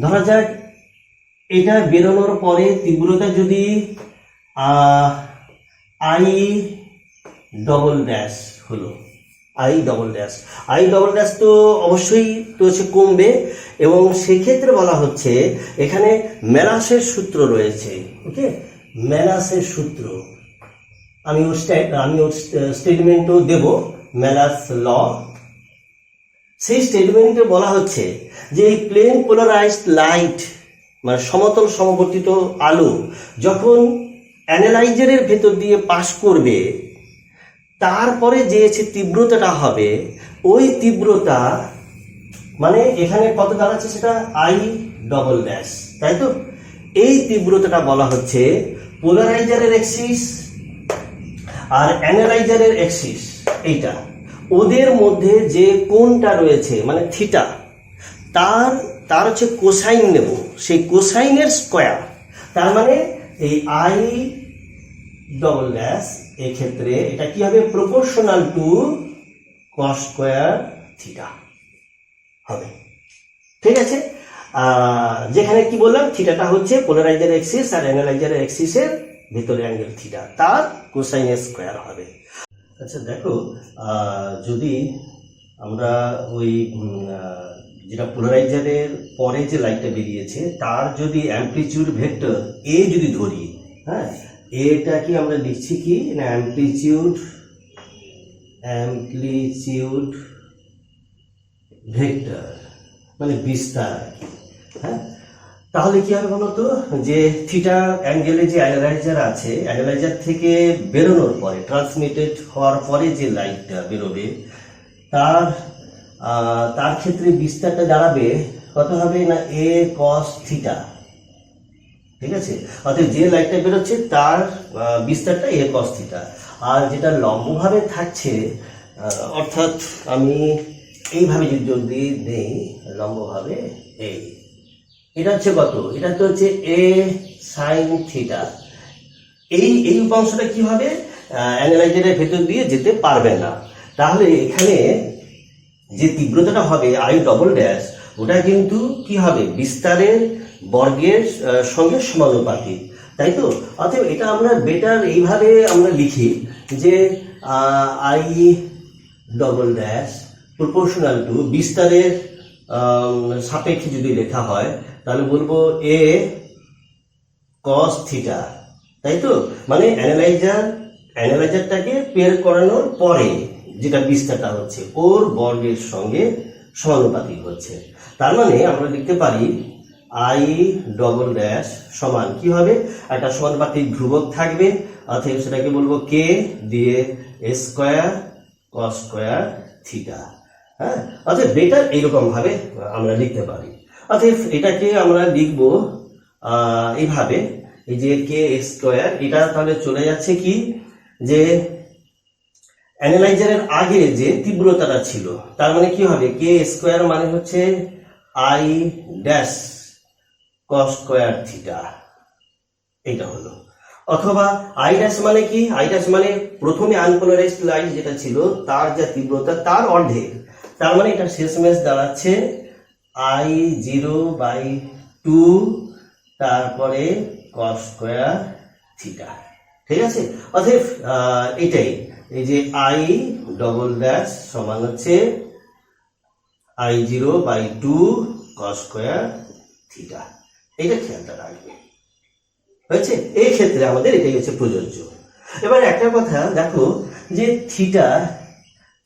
ধরা যাক এটা বেরোনোর পরে তীব্রতা যদি I ডবল ড্যাশ হলো, I ডবল ড্যাশ তো অবশ্যই তো হচ্ছে কমবে এবং সেক্ষেত্রে বলা হচ্ছে এখানে ম্যালাসের সূত্র রয়েছে। ওকে, ম্যালাসের সূত্র আমি ওর স্টেটমেন্টও দেব, ম্যালাস ল। সেই স্টেটমেন্টে বলা হচ্ছে যে এই প্লেন পোলারাইজড লাইট মানে সমতল সমবর্তিত আলো যখন অ্যানালাইজারের ভেতর দিয়ে পাস করবে, তারপরে যে তীব্রতাটা হবে ওই তীব্রতা মানে এখানে কত দাঁড়াচ্ছে সেটা I ডবল ড্যাশ, তাই তো? এই তীব্রতাটা বলা হচ্ছে পোলারাইজারের অ্যাক্সিস আর অ্যানালাইজারের অ্যাক্সিস, এইটা ওদের মধ্যে যে কোণটা রয়েছে মানে থিটা, তার হচ্ছে কোসাইন নেব, সেই কোসাইনের স্কোয়ার। তার মানে এই I ডবল ড্যাশ এক্ষেত্রে এটা কি হবে, proportional to cos square theta হবে। ঠিক আছে, যেখানে কি বললাম, থিটাটা হচ্ছে পোলারাইজার অ্যাক্সিস আর অ্যানালাইজার অ্যাক্সিসের ভিতরে অ্যাঙ্গেল থিটা, তার কোসাইন স্কোয়ার হবে। আচ্ছা দেখো, যদি আমরা ওই যেটা পোলারাইজারের পরে যে লাইটটা বেরিয়েছে তার যদি অ্যামপ্লিটিউড ভেক্টর এ যদি ধরি, হ্যাঁ, এটা কি আমরা লিখছি কি না অ্যামপ্লিটিউড ভেক্টর মানে বিস্তার আর কি, হ্যাঁ, তাহলে কি হবে বলতো, যে থিটা অ্যাঙ্গেলে যে অ্যানালাইজার আছে, অ্যানালাইজার থেকে বেরোনোর পরে ট্রান্সমিটেড হওয়ার পরে যে লাইটটা বেরোবে তার ক্ষেত্রে বিস্তারটা দাঁড়াবে কত হবে না এ কস থিটা। ঠিক আছে, অর্থাৎ যে লাইটটা বেরোচ্ছে তার বিস্তারটা এ কস থিটা, আর যেটা লম্বভাবে থাকছে, অর্থাৎ আমি এইভাবে যদি দেই লম্বভাবে এটা হচ্ছে কত, এটা তো হচ্ছে এ সাইন থিটা। এই উপাংশটা কি হবে, অ্যানালাইজারের ভেতর দিয়ে যেতে পারবে না। তাহলে এখানে যে তীব্রতাটা হবে আই ডবল ড্যাশ, ওটা কিন্তু কি হবে, বিস্তারের বর্গের সঙ্গে সমানুপাতিক, তাই তো। অতএব এটা আমরা বেটার এইভাবে আমরা লিখি যে I double dash proportional to বিস্তারের সাপেক্ষে যদি লেখা হয় তাহলে বলবো এ কস থিটা, তাই তো। মানে অ্যানালাইজারটাকে পেয়ার করানোর পরে যেটা বিস্তারটা হচ্ছে ওর বর্গের সঙ্গে সমানুপাতিক হচ্ছে। তার মানে আমরা লিখতে পারি আই ডবল ড্যাশ সমান কি হবে, একটা সমানুপাতিক ধ্রুবক থাকবে, অর্থাৎ সেটাকে বলবো কে দিয়ে এ স্কোয়ার কস স্কোয়ার থিটা। হ্যাঁ, অর্থাৎ বেটার এইরকম ভাবে আমরা লিখতে পারি। অর্থাৎ এটাকে আমরা লিখবো এইভাবে, এই যে কে স্কোয়ার, এটা তাহলে চলে যাচ্ছে কি যে অ্যানালাইজারের আগে যে তীব্রতাটা ছিল, তার মানে কি হবে কে স্কোয়ার মানে হচ্ছে I dash cos square theta, এটা হলো। অথবা আই ড্যাশ মানে কি, আই ড্যাশ মানে প্রথমে আনপোলারাইজড লাইট যেটা ছিল তার যা তীব্রতা তার অর্ধেক, তার মানে এটা শেষমেশ দাঁড়াচ্ছে আই 0/2 তারপরে কস স্কোয়ার থিটা। ঠিক আছে, অতএব এটাই, এই যে আই ডবল ড্যাশ সমান হচ্ছে আই 0/2 কস স্কোয়ার থিটা। এটা খেয়ালটা রাখবে, হয়েছে। এই ক্ষেত্রে আমাদের এটাই হচ্ছে প্রযোজ্য। এবার একটা কথা দেখো, যে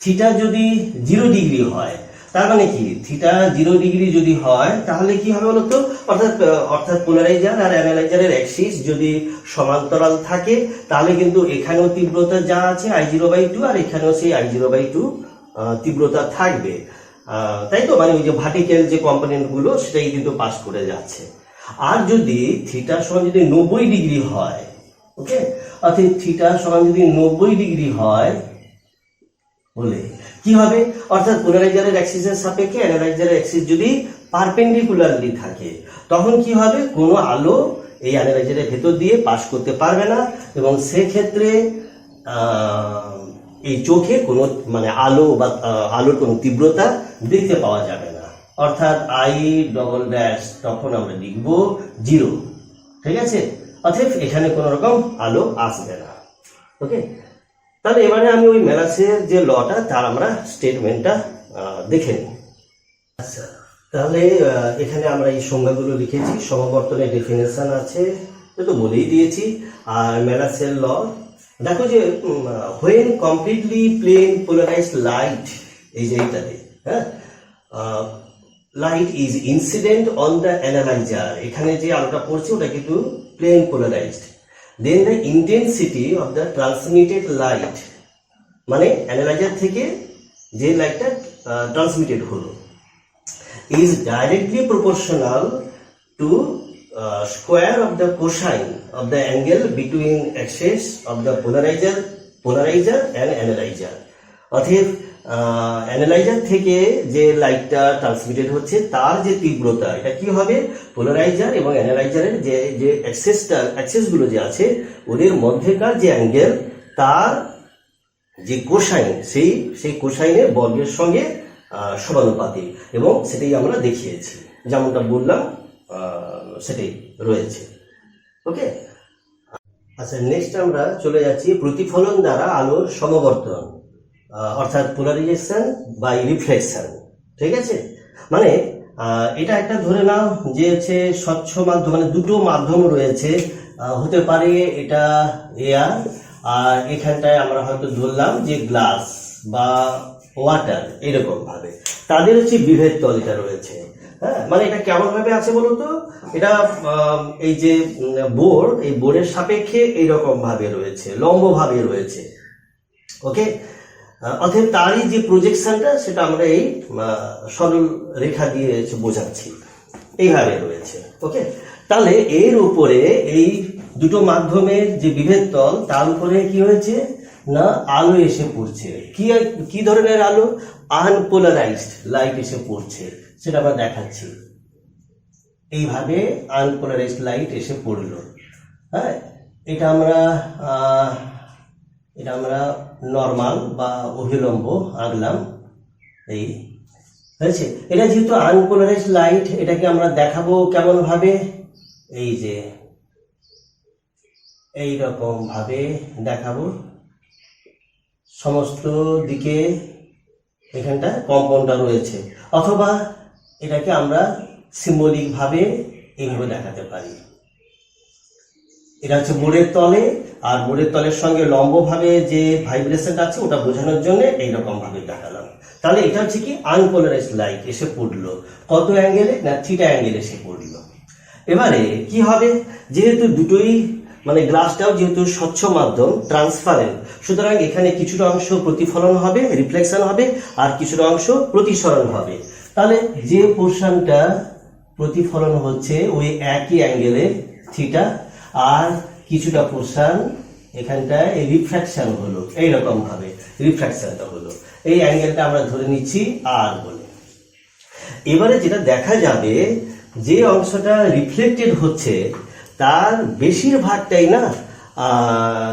থিটা যদি 0 ডিগ্রি হয়, তার মানে কি থিটা 0 ডিগ্রি যদি হয় তাহলে কি হবে বলতো, অর্থাৎ পোলারাইজার আর অ্যানালাইজারের অ্যাক্সিস যদি সমান্তরাল থাকে তাহলে কিন্তু এখানেও তীব্রতা যা আছে আই 0/2 আর এখানেও সেই আই 0/2 তীব্রতা থাকবে, তাই তো। মানে ওই যে ভার্টিক্যাল যে কম্পোনেন্ট গুলো সেটাই কিন্তু পাস করে যাচ্ছে। আর যদি থিটা সমান যদি 90 ডিগ্রি হয়, ওকে, অর্থাৎ থিটা সমান যদি 90 ডিগ্রি হয় বলে কি হবে, অর্থাৎ পোলারাইজারের অ্যাক্সিসের সাপেক্ষে অ্যানালাইজারের অ্যাক্সিস যদি পারপেন্ডিকুলারলি থাকে, তখন কি হবে, কোনো আলো এই অ্যানালাইজারের ভেতর দিয়ে পাস করতে পারবে না, এবং সেক্ষেত্রে এই চোখে কোনো মানে আলো বা আলোর কোনো তীব্রতা দেখতে পাওয়া যাবে না, অর্থাৎ আই ডবল ড্যাশ তখন আমরা লিখব 0। ঠিক আছে, অর্থাৎ এখানে কোনো রকম আলো আসবে না। ওকে, তাহলে এবারে আমি ওই মেলাসের যে লটা তার আমরা স্টেটমেন্টটা দেখে নিই। আচ্ছা, তাহলে এখানে আমরা এই সংজ্ঞাগুলো লিখেছি, সমবর্তনের ডেফিনেশন আছে তো বলেই দিয়েছি, আর মেলাসের ল দেখো যে when completely plane polarized light, এই যে এইটাতে, হ্যাঁ, light is incident on the analyzer, এখানে যে আলোটা পড়ছে ওটা কিন্তু plane polarized, then the intensity of the transmitted light, মানে অ্যানালাইজার থেকে যে লাইটটা ট্রান্সমিটেড হলো, is directly proportional to square of the cosine of the angle between axis of the polarizer and analyzer। অর্থাৎ অ্যানালাইজার থেকে যে লাইটটা ট্রান্সমিটেড হচ্ছে তার যে তীব্রতা, এটা কি হবে, পোলারাইজার এবং অ্যানালাইজারের যে অ্যাক্সিসগুলো যে আছে ওদের মধ্যেকার যে অ্যাঙ্গেল তার যে কোসাইন সেই কোসাইনের বর্গের সঙ্গে সমানুপাতিক, এবং সেটাই আমরা দেখিয়েছি, যেমনটা বললাম সেটাই রয়েছে। ওকে, আচ্ছা, নেক্সট আমরা চলে যাচ্ছি প্রতিফলন দ্বারা আলোর সমবর্তন, অর্থাৎ পোলারাইজেশন বাই রিফ্লেকশন। ঠিক আছে, মানে এটা একটা ধরে নাও যে হচ্ছে স্বচ্ছ মাধ্যম, মানে দুটো মাধ্যম রয়েছে, হতে পারে এটা এয়ার, আর এখানটায় আমরা হয়তো ধরলাম যে গ্লাস বা ওয়াটার, এরকম ভাবে তাদের হচ্ছে বিভেদ তল এটা রয়েছে। হ্যাঁ, মানে এটা কেমন ভাবে আছে বলতো, এটা এই যে বোর্ড, এই বোর্ডের সাপেক্ষে এইরকম ভাবে রয়েছে, লম্ব ভাবে রয়েছে। ওকে, অতএব তারই যে প্রজেকশনটা সেটা আমরা এই সরল রেখা দিয়ে বোঝাচ্ছি, এইভাবে রয়েছে। ওকে, তাহলে এর উপরে এই দুটো মাধ্যমের যে বিভেদ তল, তার উপরে কি হয়েছে না আলো এসে পড়ছে। কি ধরনের আলো? আনপোলারাইজড লাইট এসে পড়ছে, সেটা আমরা দেখাচ্ছি। এইভাবে আনপোলারাইজড লাইট এসে পড়লো। হ্যাঁ, এটা আমরা নর্মাল বা অভিলম্ব আঁকলাম, এই হয়েছে। এটা যেহেতু আনপোলারাইজড লাইট, এটাকে আমরা দেখাবো কেমন ভাবে, এই যে এইরকম ভাবে দেখাবো, সমস্ত দিকে এখানটা কম্পাউন্ডটা রয়েছে, অথবা এটাকে আমরা সিম্বলিক ভাবে এইভাবে দেখাতে পারি। এটা হচ্ছে বোর্ডের তলে, আর বোর্ডের তলের সঙ্গে লম্বভাবে যে ভাইব্রেশনটা আছে ওটা বোঝানোর জন্য এইরকম ভাবে দেখালাম। তাহলে এটা হচ্ছে কি আনপোলারাইজড লাইট এসে পড়লো, কত অ্যাঙ্গেলে না থিটা অ্যাঙ্গেলে এসে পড়লো। এবারে কি হবে, যেহেতু দুটোই মানে গ্লাসটাও যেহেতু স্বচ্ছ মাধ্যম, ট্রান্সপারেন্ট, সুতরাং এখানে কিছুটা অংশ প্রতিফলন হবে, রিফ্লেকশন হবে, আর কিছুটা অংশ প্রতিসরণ হবে। তাহলে যে পোর্শনটা প্রতিফলন হচ্ছে ওই একই অ্যাঙ্গেলে থিটা, আর কিছুটা পোর্শন এখানটায় রিফ্র্যাকশন হলো, এইরকম ভাবে রিফ্র্যাকশনটা হলো, এই অ্যাঙ্গেলটা আমরা ধরে নিচ্ছি আর বলে। এবারে যেটা দেখা যাবে, যে অংশটা রিফ্লেক্টেড হচ্ছে তার বেশিরভাগটাই না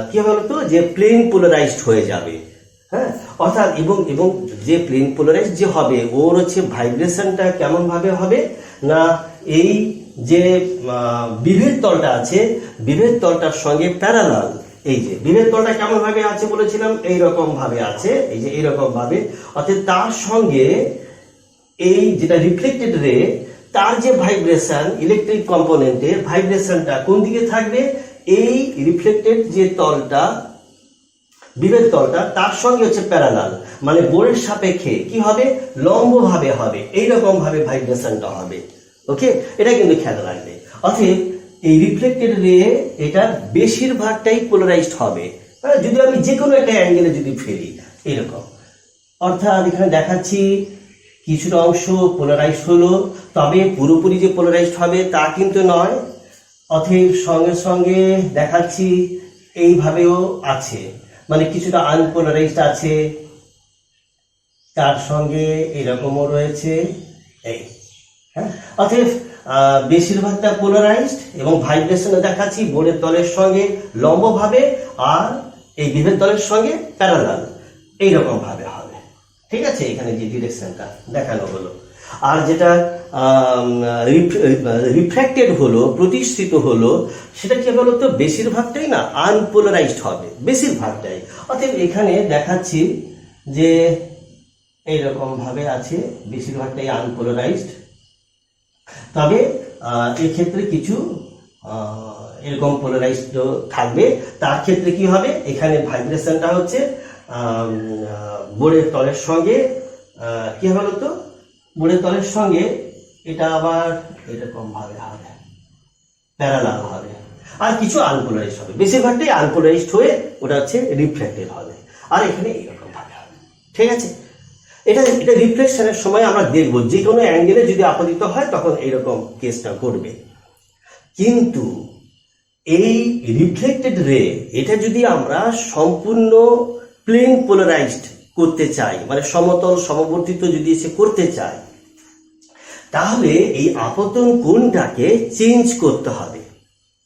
কি হবে বলতো, যে প্লেন পোলারাইজড হয়ে যাবে। হ্যাঁ, অর্থাৎ এবং যে প্লেন পোলারাইজড যে হবে, ওর হচ্ছে ভাইব্রেশনটা কেমন ভাবে হবে না, এই যে বিভেদ তলটা আছে, বিভেদ তলটার সঙ্গে প্যারালাল, এই যে বিভেদ তলটা কেমন ভাবে আছে বলেছিলাম, এইরকম ভাবে আছে, এই যে এইরকম ভাবে, অর্থাৎ তার সঙ্গে এই যেটা রিফ্লেক্টেড রে, তার যে ভাইব্রেশন, ইলেকট্রিক কম্পোনেন্টের ভাইব্রেশনটা কোন দিকে থাকবে, এই রিফ্লেক্টেড যে তলটা, বিভেদ তলটা, তার সঙ্গে হচ্ছে প্যারালাল, মানে বোর্ডের সাপেক্ষে কি হবে, লম্ব ভাবে হবে, এইরকম ভাবে ভাইব্রেশনটা হবে। ওকে, এটা কিন্তু খেয়াল রাখবে। অতএব এই রিফ্লেক্টেড রে এটা বেশিরভাগটাই পোলারাইজড হবে, যদি আমি যে কোনো একটা অ্যাঙ্গেলে যদি ফেলি, এরকম। অর্থাৎ এখানে দেখাচ্ছি কিছুটা অংশ পোলারাইজড হলো, তবে পুরোপুরি যে পোলারাইজড হবে তা কিন্তু নয়। অতএব সঙ্গে সঙ্গে দেখাচ্ছি এইভাবেও আছে, মানে কিছুটা আনপোলারাইজড আছে, তার সঙ্গে এরকমও রয়েছে, এই। হ্যাঁ, অতএব বেশিরভাগটা পোলারাইজড, এবং ভাইব্রেশনে দেখাচ্ছি বোর্ডের তলের সঙ্গে লম্বভাবে, আর এই বিভেদ তলের সঙ্গে প্যারালাল, এইরকম ভাবে হবে। ঠিক আছে, এখানে যে ডিরেকশনটা দেখানো হলো। আর যেটা রিফ্র্যাক্টেড হলো, প্রতিষ্ঠিত হলো, সেটা কি বলতো, বেশিরভাগটাই না আনপোলারাইজড হবে, বেশিরভাগটাই। অতএব এখানে দেখাচ্ছি যে এইরকম ভাবে আছে, বেশিরভাগটাই আনপোলারাইজড, তবে এক্ষেত্রে কিছু এরকম পোলারাইজড থাকবে। তার ক্ষেত্রে কি হবে, এখানে ভাইব্রেশনটা হচ্ছে বোর্ডের তলের সঙ্গে কি হবে বলতো, বোর্ডের তলের সঙ্গে এটা আবার এরকম ভাবে হবে, প্যারালাল হবে, আর কিছু আনপোলারাইজড হবে, বেশিরভাগটাই আনপোলারাইজড হয়ে ওটা হচ্ছে রিফ্লেক্টেড হবে, আর এখানে এইরকম ভাবে হবে। ঠিক আছে, এটা রিফ্লেকশনের সময় আমরা দেখব, যে কোনো অ্যাঙ্গেলে যদি আপতিত হয় তখন এইরকম কেসটা ঘটবে। কিন্তু এই রিফ্লেক্টেড রে, এটা যদি আমরা সম্পূর্ণ প্লেন পোলারাইজড করতে চাই, মানে সমতল সমবর্তিত যদি এসে করতে চাই, তাহলে এই আপতন কোণটাকে চেঞ্জ করতে হবে।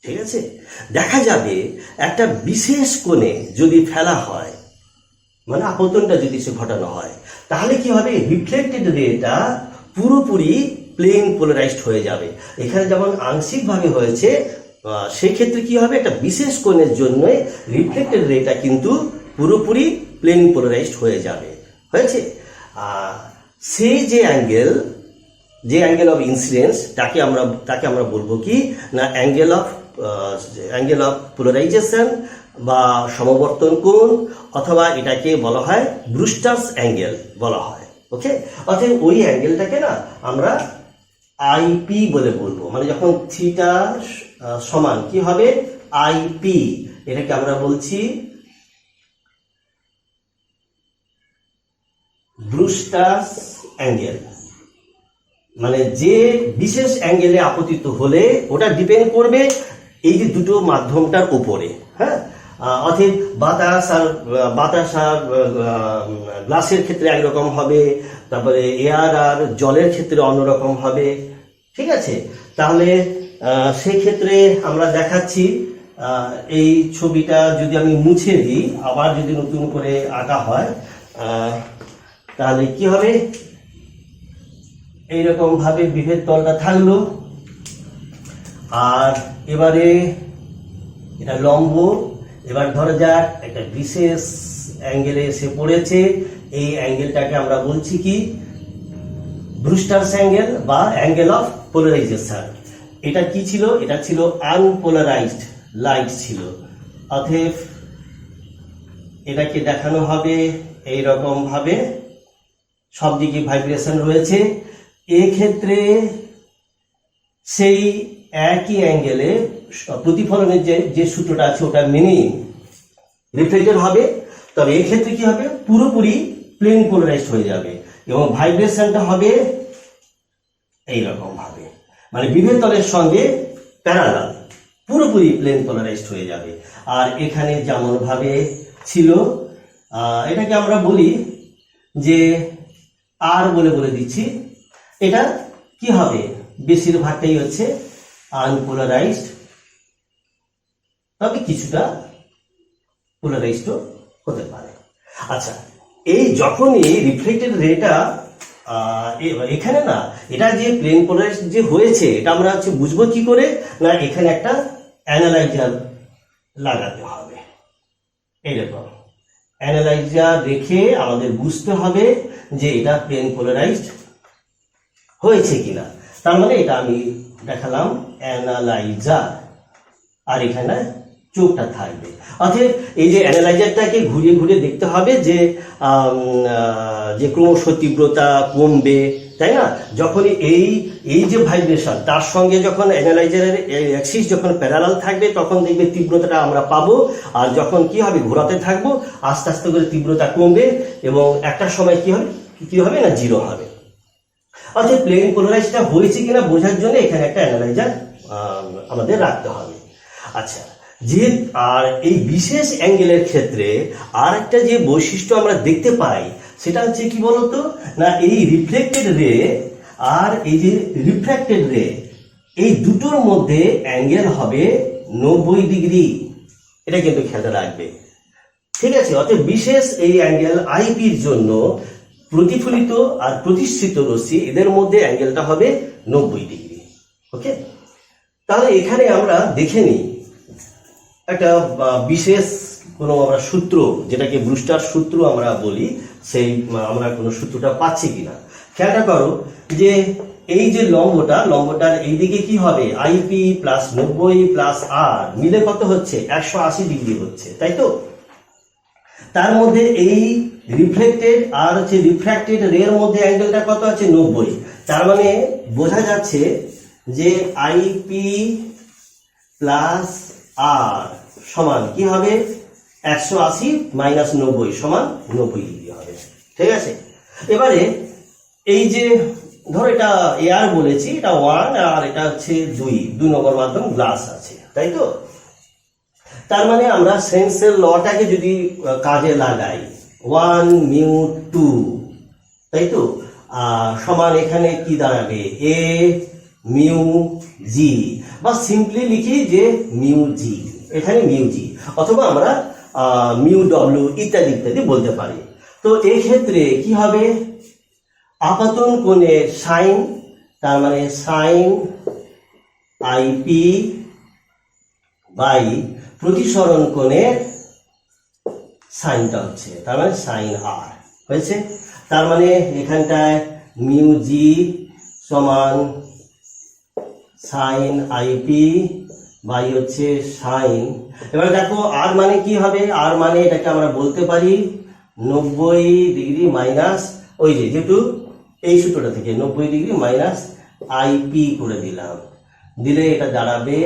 ঠিক আছে, দেখা যাবে একটা বিশেষ কোণে যদি ফেলা হয়, মানে আপতনটা যদি সে ঘটানো হয়, তাহলে কি হবে, রিফ্লেক্টেড রেটা পুরোপুরি প্লেন পোলারাইজড হয়ে যাবে। এখানে যেমন আংশিকভাবে হয়েছে, সেই ক্ষেত্রে কি হবে, একটা বিশেষ কোণের জন্য রিফ্লেক্টেড রেটা কিন্তু পুরোপুরি প্লেন পোলারাইজড হয়ে যাবে। হয়েছে? সেই যে অ্যাঙ্গেল অফ ইনসিডেন্স তাকে আমরা বলবো কি না, অ্যাঙ্গেল অফ পোলারাইজেশন বা সমবর্তন কোণ, অথবা এটাকে বলা হয় ব্রুস্টার্স অ্যাঙ্গেল বলা হয়। ওকে, অর্থাৎ ওই অ্যাঙ্গেলটাকে না আমরা আইপি বলে বলবো, মানে যখন থিটা সমান কি হবে আইপি, এটাকে আমরা বলছি ব্রুস্টার্স অ্যাঙ্গেল। মানে যে বিশেষ অ্যাঙ্গেলে আপতিত হলে ওটা ডিপেন্ড করবে এই যে দুটো মাধ্যমটার উপরে। হ্যাঁ, অর্থাৎ বাতাস আর গ্লাসের ক্ষেত্রে একরকম হবে, তারপরে এয়ার আর জলের ক্ষেত্রে অন্যরকম হবে। ঠিক আছে, তাহলে সেই ক্ষেত্রে আমরা দেখাচ্ছি, এই ছবিটা যদি আমি মুছে দিই, আবার যদি নতুন করে আঁকা হয়, তাহলে কি হবে, এইরকম ভাবে বিভেদ তলটা থাকলো। আর এবারে এটা লম্ব, এবার ধরা যাক একটা বিশেষ অ্যাঙ্গেলে এসে পড়েছে, এই অ্যাঙ্গেলটাকে আমরা বলছি কি ব্রুস্টার্স অ্যাঙ্গেল বা অ্যাঙ্গেল অফ পোলারাইজেশন। এটা কি ছিল, এটা ছিল আনপোলারাইজড লাইট ছিল। অতএব এটাকে দেখানো হবে এইরকম ভাবে, সব দিকে ভাইব্রেশন রয়েছে। এক্ষেত্রে সেই একই অ্যাঙ্গেলে প্রতিফলনের যে সূত্রটা আছে ওটা মেনেই রিফ্লেক্টেড হবে, তবে এক্ষেত্রে কি হবে, পুরোপুরি প্লেন পোলারাইজড হয়ে যাবে এবং ভাইব্রেশনটা হবে এইরকম ভাবে, মানে বিভেদ তলের সঙ্গে প্যারালাল, পুরোপুরি প্লেন পোলারাইজড হয়ে যাবে। আর এখানে যেমন ভাবে ছিল, এটাকে আমরা বলি যে আর বলে দিচ্ছি, এটা কি হবে, বেশিরভাগটাই হচ্ছে আনপোলারাইজড, তবে কিছুটা পোলারাইজড হতে পারে। আচ্ছা, এই যখনই রিফ্লেক্টেড রেটা এখানে না, এটা যে প্লেন পোলারাইজড যে হয়েছে, এটা আমরা বুঝবো কি করে না, এখানে একটা অ্যানালাইজার লাগাতে হবে। এইরকম অ্যানালাইজার রেখে আমাদের বুঝতে হবে যে এটা প্লেন পোলারাইজড হয়েছে কিনা। তার মানে এটা আমি দেখালাম অ্যানালাইজার, আর এখানে চোখটা থাকবে। অর্থাৎ এই যে অ্যানালাইজারটাকে ঘুরিয়ে ঘুরিয়ে দেখতে হবে যে ক্রমশ তীব্রতা কমবে, তাই না? যখন এই যে ভাইব্রেশন তার সঙ্গে যখন অ্যানালাইজারের অ্যাক্সিস যখন প্যারালাল থাকবে, তখন দেখবে তীব্রতাটা আমরা পাবো। আর যখন কি হবে, ঘোরাতে থাকবো, আস্তে আস্তে করে তীব্রতা কমবে এবং একটা সময় কি হবে না, জিরো হবে। অর্থাৎ প্লেন পোলারাইজটা হয়েছে কিনা বোঝার জন্য এখানে একটা অ্যানালাইজার আমাদের রাখতে হবে। আচ্ছা, আর এই বিশেষ অ্যাঙ্গেলের ক্ষেত্রে আর একটা যে বৈশিষ্ট্য আমরা দেখতে পাই, সেটা হচ্ছে কি বলতো না, এই রিফ্লেক্টেড রে আর এই যে রিফ্র্যাক্টেড রে, এই দুটোর মধ্যে অ্যাঙ্গেল হবে 90 ডিগ্রি। এটা কিন্তু খেয়াল রাখবে, ঠিক আছে? অর্থাৎ বিশেষ এই অ্যাঙ্গেল আইপির জন্য প্রতিফলিত আর প্রতিষ্ঠিত রশ্মি, এদের মধ্যে অ্যাঙ্গেলটা হবে 90 ডিগ্রি। ওকে, তাহলে এখানে আমরা দেখে নিই একটা বিশেষ কোনো আমরা সূত্র, যেটাকে ব্রুস্টার সূত্র আমরা বলি, সেই আমরা কোনো সূত্রটা পাচ্ছি কিনা। খেয়ালটা করো যে এই যে লম্বটার এই দিকে কি হবে, আইপি প্লাস 90 প্লাস আর মিলে কত হচ্ছে, 180 ডিগ্রি হচ্ছে, তাই তো? তার মধ্যে এই রিফ্লেক্টেড আর হচ্ছে রিফ্র্যাক্টেড রের মধ্যে অ্যাঙ্গেলটা কত আছে, 90। তার মানে বোঝা যাচ্ছে যে আইপি প্লাস আর সমান কি হবে, 180 মাইনাস 90 সমান 90 ডিগ্রি হবে। ঠিক আছে, এবারে এই যে ধরো এটা এয়ার বলেছি, এটা 1 আর এটা হচ্ছে 2 নম্বর মাধ্যম গ্লাস আছে, তাই তো? তার মানে আমরা সেন্সের লটাকে যদি কাজে লাগাই, 1 মিউ 2, তাই তো, সমান এখানে কি দাঁড়াবে, এ মিউ জি, বা সিম্পলি লিখি যে মিউ জি, এখানে মিউ জি, অথবা আমরা মিউ ডব্লিউ ইত্যাদি ইত্যাদি বলতে পারি। তো এই ক্ষেত্রে কি হবে, আপাতন কোণের সাইন, তার মানে সাইন আইপি বাই প্রতিসরণ কোণের সাইনটা হচ্ছে, তার মানে সাইন আর হয়েছে। তার মানে এখানটায় মিউ জি সমান সাইন আইপি বাই হচ্ছে সাইন। এবার দেখো আর মানে কি হবে, আর মানে এটাকে আমরা বলতে পারি 90 ডিগ্রি মাইনাস ওই যেহেতু এই সূত্রটা থেকে 90 ডিগ্রি মাইনাস আইপি করে দিলাম, দিলে এটা দাঁড়াবে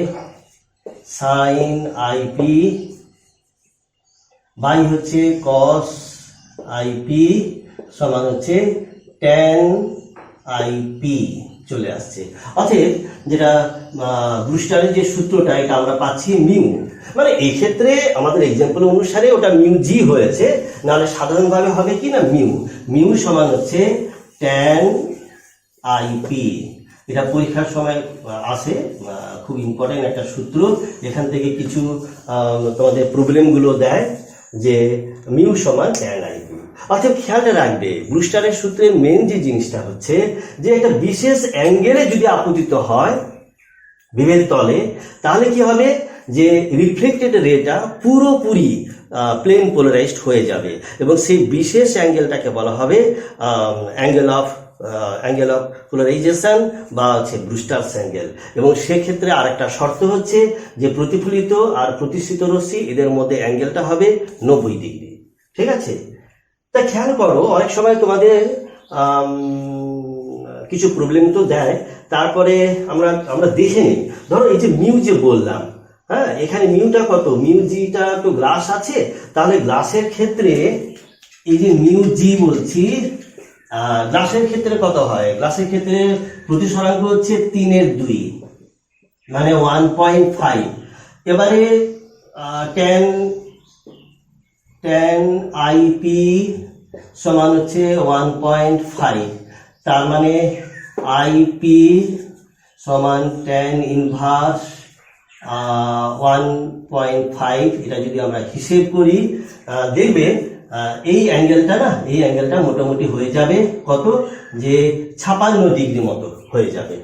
সাইন আইপি বাই হচ্ছে কস আইপি সমান হচ্ছে ট্যান আইপি চলে আসছে। অতএব যেটা ব্রুস্টারের যে সূত্রটা এটা আমরা পাচ্ছি মিউ, মানে এই ক্ষেত্রে আমাদের এক্সাম্পল অনুসারে ওটা মিউ জি হয়েছে, নাহলে সাধারণভাবে হবে কি না মিউ, মিউ সমান হচ্ছে ট্যান আইপি। এটা পরীক্ষার সময় আসে, খুব ইম্পর্টেন্ট একটা সূত্র। এখান থেকে কিছু তোমাদের প্রবলেমগুলো দেয় যে মিউ সমান ট্যান আইপি। অর্থাৎ খেয়ালটা রাখবে ব্রুস্টারের সূত্রের মেন যে জিনিসটা হচ্ছে যে একটা বিশেষ অ্যাঙ্গেলে যদি আপতিত হয় বিমের তলে, তাহলে কি হবে যে রিফ্লেক্টেড রেটা পুরোপুরি প্লেন পোলারাইজড হয়ে যাবে, এবং সেই বিশেষ অ্যাঙ্গেলটাকে বলা হবে অ্যাঙ্গেল অফ পোলারাইজেশন বা হচ্ছে ব্রুস্টারস অ্যাঙ্গেল। এবং সেক্ষেত্রে আরেকটা শর্ত হচ্ছে যে প্রতিফলিত আর প্রতিসৃত রশ্মি এদের মধ্যে অ্যাঙ্গেলটা হবে 90 ডিগ্রি। ঠিক আছে, তা খেয়াল করো অনেক সময় তোমাদের কিছু প্রবলেম তো দেয়, তারপরে আমরা দেখে নিই। ধরো এই যে মিউ যে বললাম, হ্যাঁ এখানে মিউটা কত, মিউ জিটা তো গ্লাস আছে, তাহলে গ্লাসের ক্ষেত্রে এই যে মিউ জি বলছি, গ্লাসের ক্ষেত্রে কত হয়, গ্লাসের ক্ষেত্রে প্রতিসরাঙ্ক হচ্ছে 3/2 মানে 1.5। এবারে ট্যান আইপি সমান হচ্ছে 1.5, তার মানে আইপি সমান ট্যান ইনভার্স 1.5। এটা যদি আমরা হিসেব করি দেখবে এই অ্যাঙ্গেলটা না, এই অ্যাঙ্গেলটা মোটামুটি হয়ে যাবে কত, যে 56 ডিগ্রি মতো হয়ে যাবে।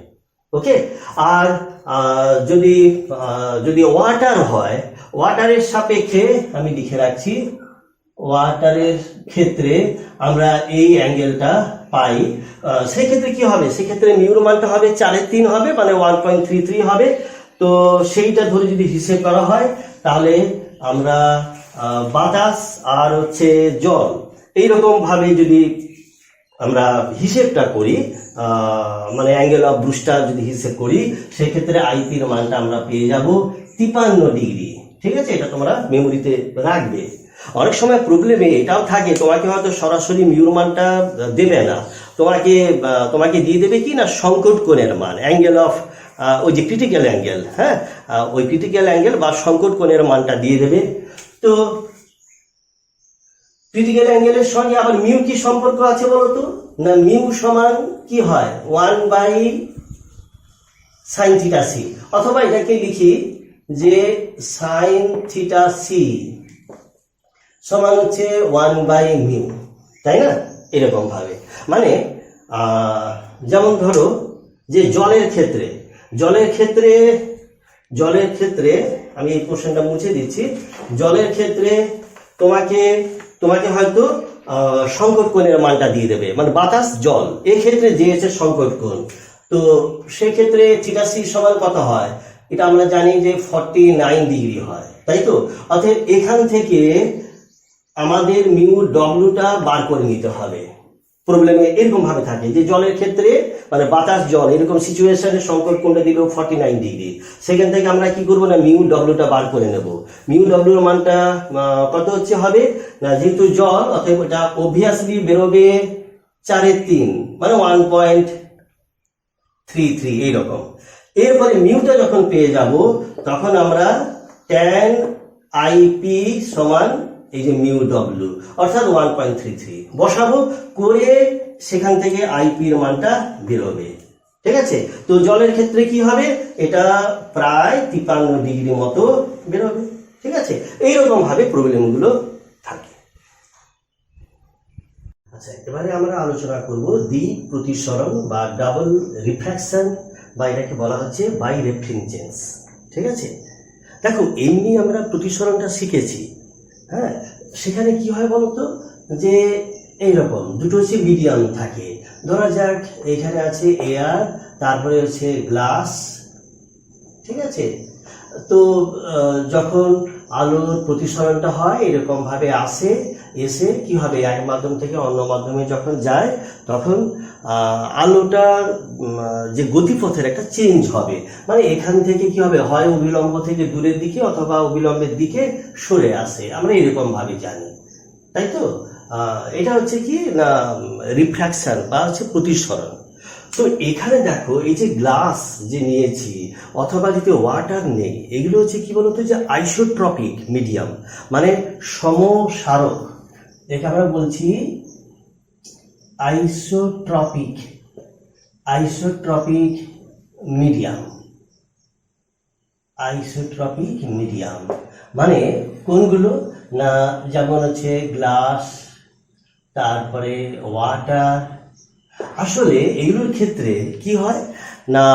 ওকে, আর যদি ওয়াটার হয়, ওয়াটারের সাপেক্ষে আমি লিখে রাখছি, ওয়াটারের ক্ষেত্রে আমরা এই অ্যাঙ্গেলটা পাই। সেই ক্ষেত্রে কি হবে, সেক্ষেত্রে মিউর মানটা হবে 4/3 হবে, মানে 1.33 হবে। তো সেইটা ধরে যদি হিসেব করা হয় তাহলে আমরা বাতাস আর হচ্ছে জল এইরকম ভাবে যদি আমরা হিসেবটা করি, মানে অ্যাঙ্গেল অফ ব্রুস্টার যদি হিসেব করি, সেক্ষেত্রে আইপির মানটা আমরা পেয়ে যাব 53 ডিগ্রি। ঠিক আছে, এটা তোমরা মেমোরিতে রাখবে। অনেক সময় প্রবলেমে এটাও থাকে, তোমাকে হয়তো সরাসরি মিউর মানটা দেবে না, তোমাকে দিয়ে দেবে কি না সংকট কোণের মান, অ্যাঙ্গেল অফ ওই যে ক্রিটিক্যাল অ্যাঙ্গেল, হ্যাঁ ওই ক্রিটিক্যাল অ্যাঙ্গেল বা সংকট কোণের মানটা দিয়ে দেবে। তো ক্রিটিক্যাল অ্যাঙ্গেলের সঙ্গে আবার মিউ কি সম্পর্ক আছে বলতো না, মিউ সমান কি হয় 1/sin θ c, অথবা এটাকে লিখি যে sin θ c সমান হচ্ছে 1/μ, তাই না, এরকম ভাবে। মানে যেমন ধরো যে জলের ক্ষেত্রে আমি এই পোর্শনটা মুছে দিচ্ছি। জলের ক্ষেত্রে তোমাকে হয়তো সংকট কোণের মানটা দিয়ে দেবে, মানে বাতাস জল এই ক্ষেত্রে যে হচ্ছে সংকট কোণ। তো সেক্ষেত্রে θ c সমান কত হয়, এটা আমরা জানি যে 49 ডিগ্রি হয়, তাই তো। অর্থাৎ এখান থেকে আমাদের মিউ ডব্লিউটা বার করে নিতে হবে। প্রবলেমে এরকম ভাবে থাকে যে জলের ক্ষেত্রে মানে বাতাস জল এরকম সিচুয়েশনে সংকট কোণটা দিল 49 ডিগ্রি, সেখান থেকে আমরা কি করবো না মিউ ডব্লিউটা বার করে নেব। মিউ ডব্লিউর মানটা কত হচ্ছে হবে না, যেহেতু জল অতএব এটা অবভিয়াসলি বেরোবে 4/3 মানে 1.33 এইরকম। এরপরে মিউটা যখন পেয়ে যাব তখন আমরা ট্যান আইপি সমান এই যে মিউ ডব্লিউ অর্থাৎ 1.33 বসাবো, করে সেখান থেকে আইপির মানটা বেরোবে। ঠিক আছে, তো জলের ক্ষেত্রে কি হবে, এটা প্রায় 53 ডিগ্রি মতো বেরোবে। ঠিক আছে, এইরকম ভাবে প্রবলেমগুলো থাকে। আচ্ছা, এবারে আমরা আলোচনা করব দ্বি প্রতিসরণ বা ডাবল রিফ্র্যাকশন, বা এটাকে বলা হচ্ছে বাই রেফ্রিনজেন্স। ঠিক আছে, দেখো এমনি আমরা প্রতিসরণটা শিখেছি, হ্যাঁ, সেখানে কি হয় বলতো, যে এইরকম দুটো হচ্ছে মিডিয়াম থাকে, ধরা যাক এখানে আছে এয়ার, তারপরে হচ্ছে গ্লাস। ঠিক আছে, তো যখন আলোর প্রতিসরণটা হয় এরকম ভাবে এসে কি হবে, এক মাধ্যম থেকে অন্য মাধ্যমে যখন যায় তখন আলোটার যে গতিপথের একটা চেঞ্জ হবে, মানে এখান থেকে কি হবে, হয় অভিলম্ব থেকে দূরের দিকে অথবা অবিলম্বের দিকে সরে আসে, আমরা এরকম ভাবে জানি, তাই তো। এটা হচ্ছে কি না রিফ্র্যাকশন বা হচ্ছে প্রতিসরণ। তো এখানে দেখো এই যে গ্লাস যে নিয়েছি অথবা যদি ওয়াটার নেই, এগুলো হচ্ছে কি বলতো, যে আইসোট্রপিক মিডিয়াম, মানে সমসারক, একে আমরা বলছি আইসোট্রপিক মিডিয়াম। আইসোট্রপিক মিডিয়াম মানে কোনগুলো না, যেমন হচ্ছে গ্লাস, তারপরে ওয়াটার। আসলে এইগুলোর ক্ষেত্রে কি হয় না,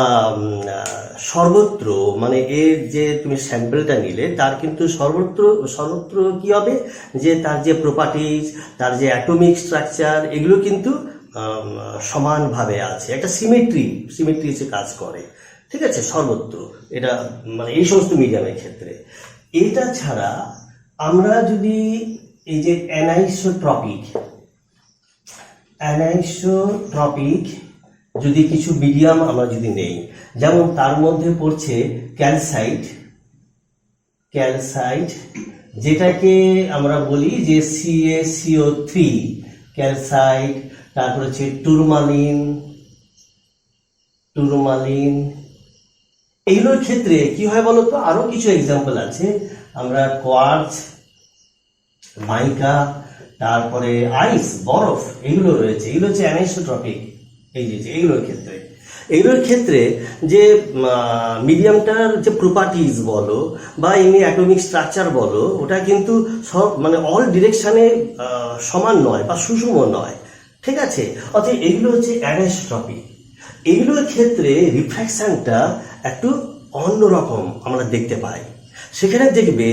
সর্বত্র মানে এর যে তুমি স্যাম্পলটা নিলে তার কিন্তু সর্বত্র কি হবে, যে তার যে প্রপার্টিজ, তার যে অ্যাটমিক স্ট্রাকচার, এগুলো কিন্তু সমানভাবে আছে, একটা সিমেট্রি এসে কাজ করে। ঠিক আছে, সর্বত্র এটা মানে এই সমস্ত মিডিয়ামের ক্ষেত্রে। এটা ছাড়া আমরা যদি এই যে অ্যানাইসোট্রপিক যদি কিছু মিডিয়াম আমরা যদি নেই, যেমন তার মধ্যে পড়ছে ক্যালসাইট, যেটাকে আমরা বলি যে CaCO3 ক্যালসাইট, তারপর হচ্ছে টুরমালিন। এইগুলোর ক্ষেত্রে কি হয় বলতো, আরো কিছু এক্সাম্পল আছে, আমরা কোয়ার্টজ, মাইকা, তারপরে আইস, বরফ, এগুলো রয়েছে, এগুলো হচ্ছে অ্যানিসোট্রপিক। এইগুলোর ক্ষেত্রে যে মিডিয়ামটার যে প্রপার্টিজ বলো বা এমনি অ্যাটমিক স্ট্রাকচার বলো, ওটা কিন্তু সব মানে অল ডিরেকশনে সমান নয় বা সুষম নয়। ঠিক আছে, অর্থাৎ এগুলো হচ্ছে অ্যানিসোট্রপিক। এগুলোর ক্ষেত্রে রিফ্র্যাকশনটা একটু অন্যরকম আমরা দেখতে পাই। সেখানে দেখবে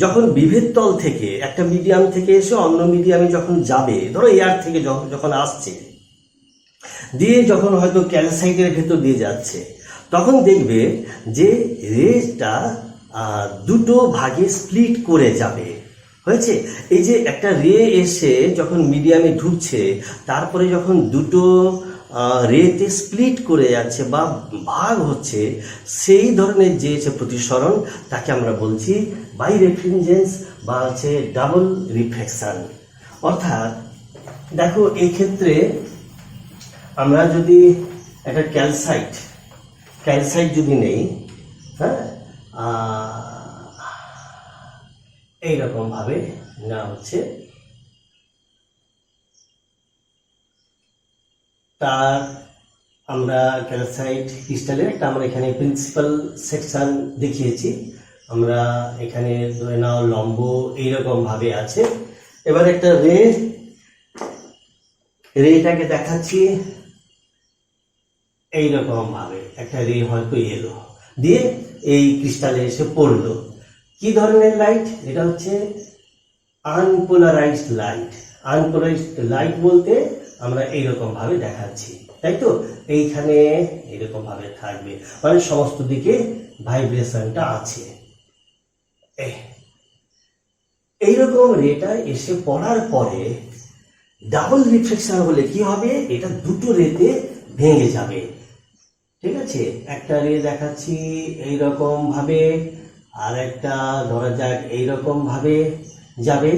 যখন বিভেদ তল থেকে একটা মিডিয়াম থেকে এসে অন্য মিডিয়ামে যখন যাবে, ধরো এয়ার থেকে যখন আসছে, দিয়ে যখন হয়তো ক্যালসাইটের ভেতর দিয়ে যাচ্ছে, তখন দেখবে যে রেটা দুটো ভাগে স্প্লিট করে যাবে। হয়েছে, এই যে একটা রে এসে যখন মিডিয়ামে ঢুকছে, তারপরে যখন দুটো রেতে স্প্লিট করে যাচ্ছে বা ভাগ হচ্ছে, সেই ধরনের যে প্রতিসরণ তাকে আমরা বলছি বাই রেফ্রিনজেন্স বা হচ্ছে ডাবল রিফ্র্যাকশন। অর্থাৎ দেখো এই ক্ষেত্রে আমরা যদি একটা ক্যালসাইট যদি নেই, হ্যাঁ, এইরকম ভাবে না হচ্ছে, তার আমরা ক্যালসাইট ক্রিস্টালের একটা আমরা এখানে প্রিন্সিপাল সেকশন দেখিয়েছি, আমরা এখানে ধরে নাও লম্ব এইরকম ভাবে আছে। এবার একটা রেটাকে দেখাচ্ছি এইরকম ভাবে, একটা রে হয়তো এলো, দিয়ে এই ক্রিস্টালে এসে পড়লো। কি ধরনের লাইট? এটা হচ্ছে আনপোলারাইজড লাইট বলতে আমরা এইরকম ভাবে দেখাচ্ছি, তাই তো। এইখানে এইরকম ভাবে থাকবে, মানে সমস্ত দিকে ভাইব্রেশনটা আছে। এইরকম রেটা এসে পড়ার পরে ডাবল রিফ্লেকশন হলে কি হবে, এটা দুটো রেতে ভেঙে যাবে। ঠিক আছে, একটা রে দেখাচ্ছি এইরকম ভাবে, আর একটা ধরা যাক এইরকম ভাবে যাবে,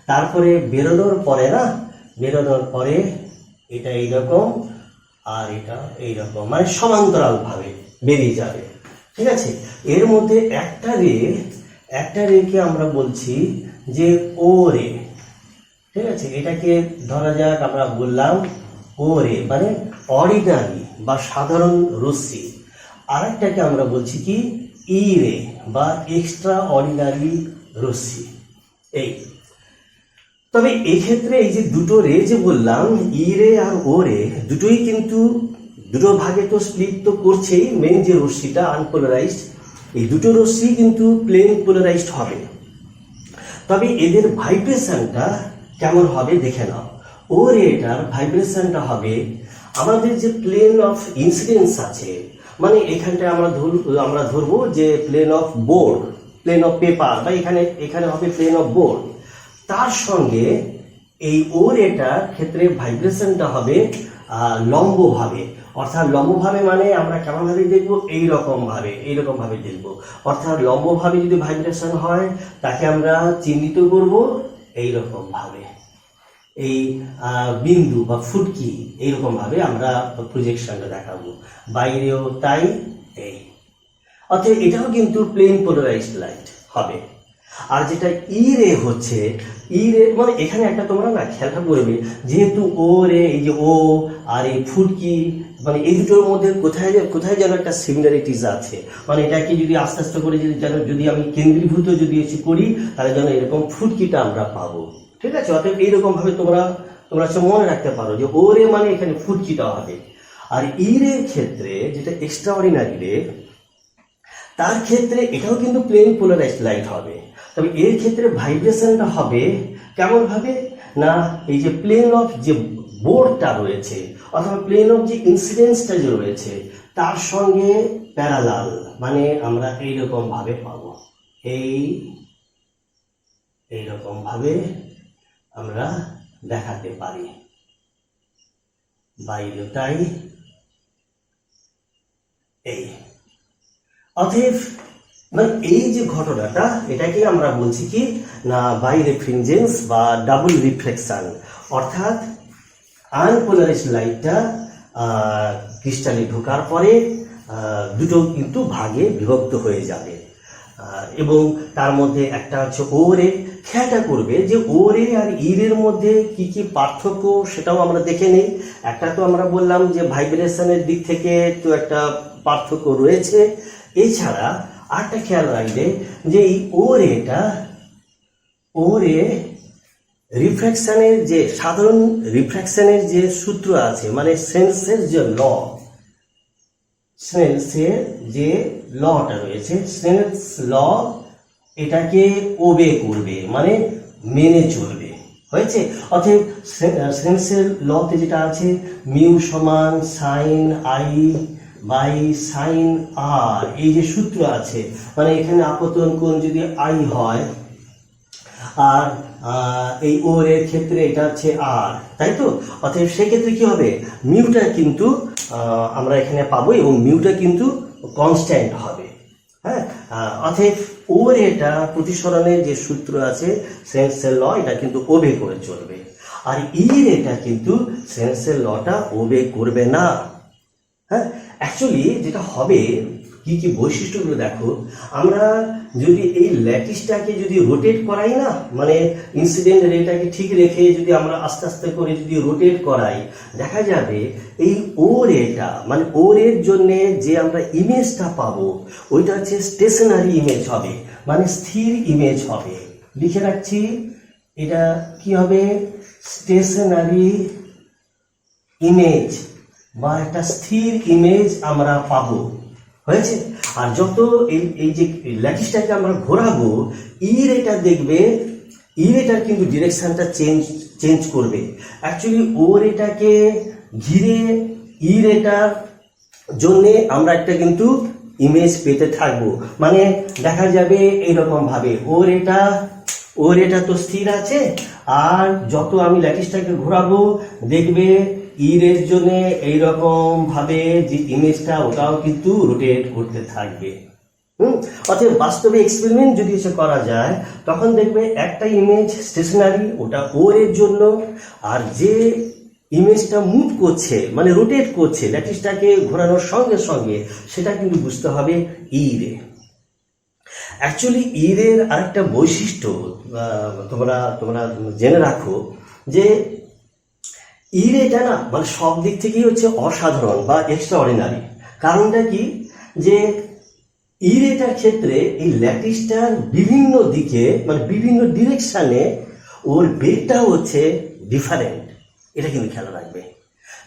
তারপরে বেরোনোর পরে এটা এইরকম আর এটা এইরকম, মানে সমান্তরাল ভাবে বেরিয়ে যাবে। ঠিক আছে, এর মধ্যে একটা রেকে আমরা বলছি যে ও রে। ঠিক আছে, এটাকে ধরা যাক আমরা বললাম ও রে, মানে অর্ডিনারি বা সাধারণ রশ্মি। আরেকটাকে আমরা বলছি কি ই রে বা এক্সট্রা অর্ডিনারি রশ্মি। এই তবে এই ক্ষেত্রে এই যে দুটো রে যে বললাম, ই রে আর ও রে, দুটোই কিন্তু দুটো ভাগে তো স্প্লিট তো করছেই। মেন যে রশ্মিটা আনপোলারাইজড, এই দুটো রশ্মি কিন্তু প্লেন পোলারাইজড হবে। তবে এদের ভাইব্রেশনটা কেমন হবে দেখে নাও। ও রেটার ভাইব্রেশনটা হবে, আমাদের যে প্লেন অফ ইনসিডেন্স আছে, মানে এখানটায় আমরা ধরবো যে plane of board, plane of paper, বা এখানে হবে প্লেন অফ বোর্ড, তার সঙ্গে এই ও রেটার ক্ষেত্রে ভাইব্রেশনটা হবে লম্বভাবে। অর্থাৎ লম্বভাবে মানে আমরা কেমন ভাবে দেখবো, এইরকম ভাবে দেখবো। অর্থাৎ লম্বভাবে যদি ভাইব্রেশন হয় তাকে আমরা চিহ্নিত করব এইরকম ভাবে, এই বিন্দু বা ফুটকি, এইরকম ভাবে আমরা প্রজেকশনটা দেখাবো। বাইরেও তাই। এই অর্থাৎ এটাও কিন্তু প্লেন পোলারাইজড লাইট হবে। আর যেটা ই রে হচ্ছে, ই রে মানে এখানে একটা তোমরা না খেয়ালটা করবে, যেহেতু ও রে, এই যে ও আর এই ফুটকি, মানে এই দুটোর মধ্যে কোথায় যেন একটা সিমিলারিটিস আছে। মানে এটাকে যদি আস্তে আস্তে করে যদি আমি কেন্দ্রীভূত যদি এসে করি, তাহলে যেন এরকম ফুটকিটা আমরা পাবো। ঠিক আছে? অতএব এইরকম ভাবে তোমরা মনে রাখতে পারো যে ও রে মানে এখানে ফুটকিটা হবে। আর ই রে ক্ষেত্রে যেটা এক্সট্রা অর্ডিনারি রে, তার ক্ষেত্রে এটাও কিন্তু প্লেন পোলারাইজড লাইট হবে। তবে এর ক্ষেত্রে ভাইব্রেশনটা হবে কেমন ভাবে না, এই যে প্লেন অফ যে বোর্ডটা রয়েছে, অথবা প্লেন অফ যে ইনসিডেন্সটা যে রয়েছে, তার সঙ্গে প্যারালাল, মানে আমরা এইরকম ভাবে পাবো। এইরকম ভাবে আমরা দেখাতে পারি। বাইরে তাই। এই অতএব মানে এই যে ঘটনাটা, এটাকে আমরা বলছি কি না বাইরেফ্রিনজেন্স বা ডাবল রিফ্লেকশন। অর্থাৎ আনপোলারাইজড লাইটটা ক্রিস্টালে ঢোকার পরে দুটো কিন্তু ভাগে বিভক্ত হয়ে যাবে, এবং তার মধ্যে একটা হচ্ছে ও রে। খেয়ালটা করবে যে ও রে আর ই রের মধ্যে কি কি পার্থক্য, সেটাও আমরা দেখে নেই। একটা তো আমরা বললাম যে ভাইব্রেশনের দিক থেকে তো একটা পার্থক্য রয়েছে। এছাড়া আরেকটা খেয়াল রাখবে যে এই ও রে রিফ্র্যাকশনের যে সাধারণ রিফ্র্যাকশনের যে সূত্র আছে, মানে স্নেলসের যে স্নেলসের যে লটা রয়েছে, স্নেলস ল এটাকে ওবে করবে, মানে মেনে চলবে। হয়েছে? অতএব স্নেলসের লতে যেটা আছে, মিউ সমান সাইন আই বাই সাইন আর, এই যে সূত্র আছে, মানে এখানে আপতন কোণ যদি আই হয়, আর এই ও এর ক্ষেত্রে এটা হচ্ছে আর, তাই তো? অতএব সেক্ষেত্রে কি হবে, মিউটা কিন্তু আমরা এখানে পাবো, এবং মিউটা কিন্তু কনস্ট্যান্ট হবে। হ্যাঁ, অতএব ও এটা প্রতিসরণের যে সূত্র আছে স্নেলসের ল, এটা কিন্তু ওবে করে চলবে। আর ই এটা কিন্তু স্নেলসের লটা ওবে করবে না। হ্যাঁ, অ্যাকচুয়ালি যেটা হবে, কি কি বৈশিষ্ট্যগুলো দেখো, আমরা যদি এই ল্যাটিসটাকে যদি রোটেট করাই না, মানে ইনসিডেন্ট রেটাকে ঠিক রেখে যদি আমরা আস্তে আস্তে করে যদি রোটেট করাই, দেখা যাবে এই ও রেটা, মানে ও রের জন্য যে আমরা ইমেজটা পাবো, ওইটা হচ্ছে স্টেশনারি ইমেজ হবে, মানে স্থির ইমেজ হবে। লিখে রাখছি, এটা কি হবে, স্টেশনারি ইমেজ বা একটা স্থির ইমেজ আমরা পাবো। হয়েছে? আর যত এই যে ল্যাটিসটাকে আমরা ঘোরাবো, ই রেটা দেখবে, ই রেটার কিন্তু ডিরেকশনটা চেঞ্জ করবে। অ্যাকচুয়ালি ও রেটাকে ঘিরে ই রেটার জন্যে আমরা একটা কিন্তু ইমেজ পেতে থাকবো। মানে দেখা যাবে এইরকম ভাবে, ও রেটা তো স্থির আছে, আর যত আমি ল্যাটিসটাকে ঘোরাবো দেখবে ইরের জন্য এইরকম ভাবে যে ইমেজটা, ওটাও কিন্তু রোটেট করতে থাকবে। অতএব বাস্তবে এক্সপেরিমেন্ট যদি এসে করা যায়, তখন দেখবে একটা ইমেজ স্টেশনারি, ওটা ও এর জন্য, আর যে ইমেজটা মুভ করছে, মানে রোটেট করছে ল্যাটিসটাকে ঘোরানোর সঙ্গে সঙ্গে, সেটা কিন্তু বুঝতে হবে ই রে। অ্যাকচুয়ালি ই রের আরেকটা বৈশিষ্ট্য তোমরা জেনে রাখো, যে ই রেটা না মানে সব দিক থেকেই হচ্ছে অসাধারণ বা এক্সট্রা অর্ডিনারি। কারণটা কি, যে ইরেটার ক্ষেত্রে এই ল্যাটিসটার বিভিন্ন দিকে মানে বিভিন্ন ডিরেকশানে ওর বেগটা হচ্ছে ডিফারেন্ট, এটা কিন্তু খেয়াল রাখবে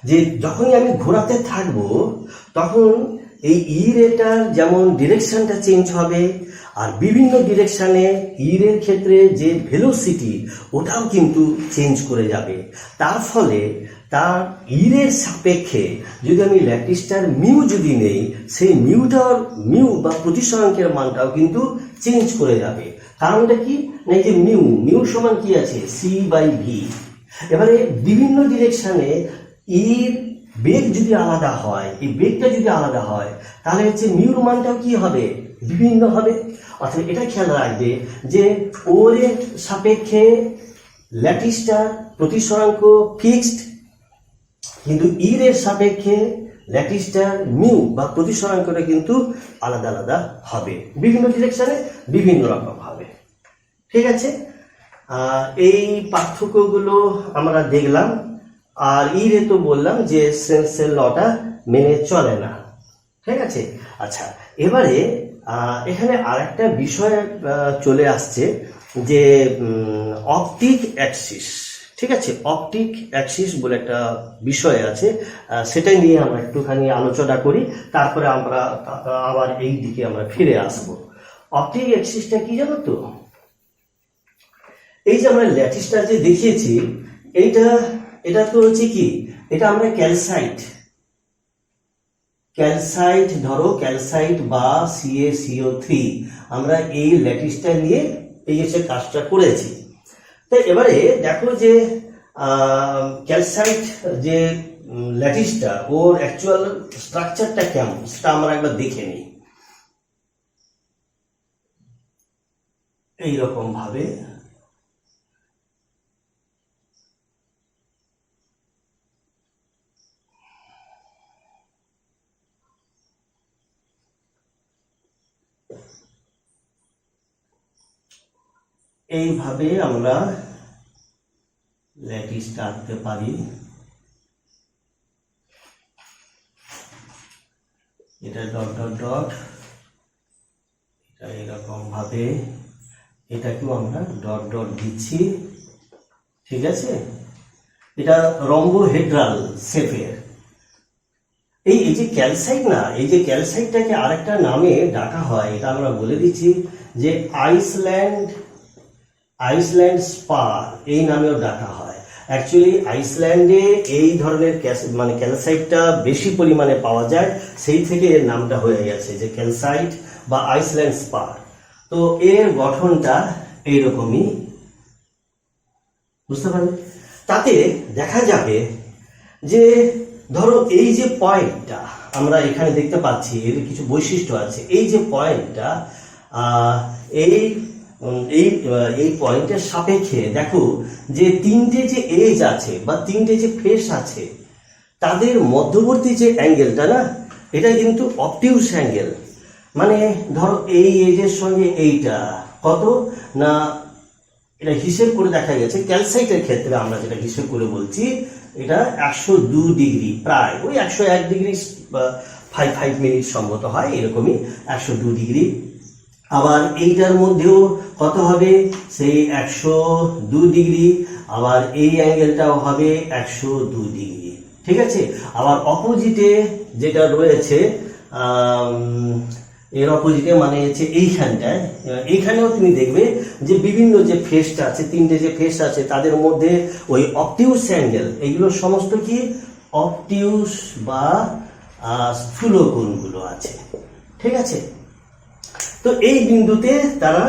যে যখনই আমি ঘোরাতে থাকবো তখন এই ইরেটার যেমন ডিরেকশানটা চেঞ্জ হবে, আর বিভিন্ন ডিরেকশানে ইরের ক্ষেত্রে যে ভেলোসিটি ওটাও কিন্তু চেঞ্জ করে যাবে। তার ফলে তার ইরের সাপেক্ষে যদি আমি ল্যাটিসটার মিউ যদি নেই, সেই মিউ বা প্রতিসরাঙ্কের মানটাও কিন্তু চেঞ্জ করে যাবে। কারণটা কি না, এই যে মিউ সমান কি আছে c/v। এবারে বিভিন্ন ডিরেকশানে ইর বেগ যদি আলাদা হয়, এই বেগটা যদি আলাদা হয় তাহলে হচ্ছে মিউর মানটাও কি হবে, বিভিন্ন হবে। অর্থাৎ এটা খেয়াল রাখবে যে ওর সাপেক্ষে ল্যাটিসটার প্রতিসরাঙ্ক ফিক্সড, কিন্তু ইরের সাপেক্ষে ল্যাটিসটার মিউ বা প্রতিসরাঙ্কটা কিন্তু আলাদা আলাদা হবে, বিভিন্ন ডিরেকশনে বিভিন্ন রকম হবে। ঠিক আছে, এই পার্থক্যগুলো আমরা দেখলাম। আর ইরে তো বললাম যে সেন্সের লটা মেনে চলে না। ঠিক আছে, আচ্ছা এবারে এখানে আরেকটা বিষয় চলে আসছে যে অপটিক অ্যাক্সিস। ঠিক আছে, অপটিক অ্যাক্সিস বলে একটা বিষয় আছে, সেটাই নিয়ে আমরা একটুখানি আলোচনা করি, তারপরে আমরা আবার এই দিকে আমরা ফিরে আসব। অপটিক অ্যাক্সিসটা কি জানো তো? এই যে আমরা ল্যাটিসটা যে দেখিয়েছি, এটা তো হচ্ছে কি, এটা আমরা ক্যালসাইট ধরো ক্যালসাইট বা CaCO3 আমরা এই ল্যাটিসটা নিয়ে এই যে কাজটা করেছি। তাই এবারে দেখো যে ক্যালসাইট যে ল্যাটিসটা ওর অ্যাকচুয়াল স্ট্রাকচারটা কেমন সেটা আমরা একবার দেখে নিই। এইরকম ভাবে এইভাবে আমরা ল্যাটিসটা আঁকতে পারি। এটা ডট ডট ডট, এটা এরকম ভাবে এটাকেও আমরা ডট ডট দিচ্ছি। ঠিক আছে, এটা রম্বোহেড্রাল শেপের। এই যে ক্যালসাইট না, এই যে ক্যালসাইটটাকে আরেকটা নামে ডাকা হয়, এটা আমরা বলে দিচ্ছি যে আইসল্যান্ড স্পার এই নামেও ডাকা হয়। অ্যাকচুয়ালি আইসল্যান্ডে এই ধরনের মানে ক্যালসাইটটা বেশি পরিমাণে পাওয়া যায়, সেই থেকে এর নামটা হয়ে গেছে যে ক্যালসাইট বা আইসল্যান্ড স্পার। তো এর গঠনটা এইরকমই, বুঝতে পারবে। তাতে দেখা যাবে যে ধরো এই যে পয়েন্টটা আমরা এখানে দেখতে পাচ্ছি, এর কিছু বৈশিষ্ট্য আছে। এই যে পয়েন্টটা এই পয়েন্টের সাপেক্ষে দেখো যে তিনটে যে এজ আছে বা তিনটে যে ফেস আছে, তাদের মধ্যবর্তী যে অ্যাঙ্গেলটা না, এটা কিন্তু অবটিউস অ্যাঙ্গেল। মানে ধরো এই এজের সঙ্গে এইটা কত না, এটা হিসেব করে দেখা গেছে ক্যালসাইটের ক্ষেত্রে আমরা যেটা হিসেব করে বলছি, এটা 102 ডিগ্রি, প্রায় ওই 101 ডিগ্রি 5 মিনিট সম্মত হয়, এরকমই 102 ডিগ্রি। আবার এইটার মধ্যেও কত হবে, সেই 102 ডিগ্রি। আবার এই অ্যাঙ্গেলটাও হবে 102 ডিগ্রি। ঠিক আছে, আবার অপোজিটে যেটা রয়েছে এর অপোজিটে মানে হচ্ছে এইখানটায়, এইখানেও তুমি দেখবে যে বিভিন্ন যে ফেসটা আছে, তিনটে যে ফেস আছে, তাদের মধ্যে ওই অবটিউস অ্যাঙ্গেল, এইগুলো সমস্ত কি অবটিউস বা স্থূলকোণগুলো আছে। ঠিক আছে, তো এই বিন্দুতে তারা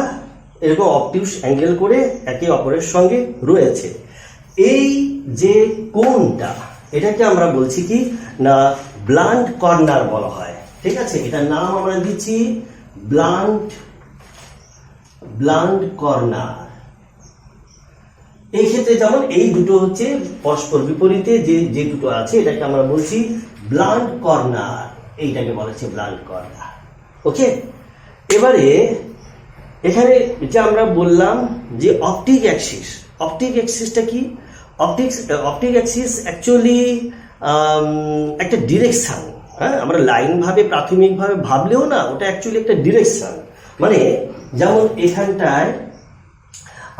এরকম অবটিউস অ্যাঙ্গেল করে একে অপরের সঙ্গে রয়েছে। এই যে কোণটা, এটাকে আমরা বলছি কি না ব্লান্ট কর্নার বলা হয়। ঠিক আছে, এটার নাম আমরা দিচ্ছি ব্লান্ট কর্নার। এই ক্ষেত্রে যেমন এই দুটো হচ্ছে পরস্পর বিপরীতে যে দুটো আছে, এটাকে আমরা বলছি ব্লান্ট কর্নার, এইটাকে বলা হচ্ছে ব্লান্ট কর্নার। ওকে, এবারে এখানে যে আমরা বললাম যে অপটিক অ্যাক্সিসটা কি? অপটিক অ্যাক্সিস অ্যাকচুয়ালি একটা ডিরেকশন, হ্যাঁ, আমরা লাইন ভাবে প্রাথমিকভাবে ভাবলেও না, ওটা অ্যাকচুয়ালি একটা ডিরেকশন। মানে যেমন এখানটায়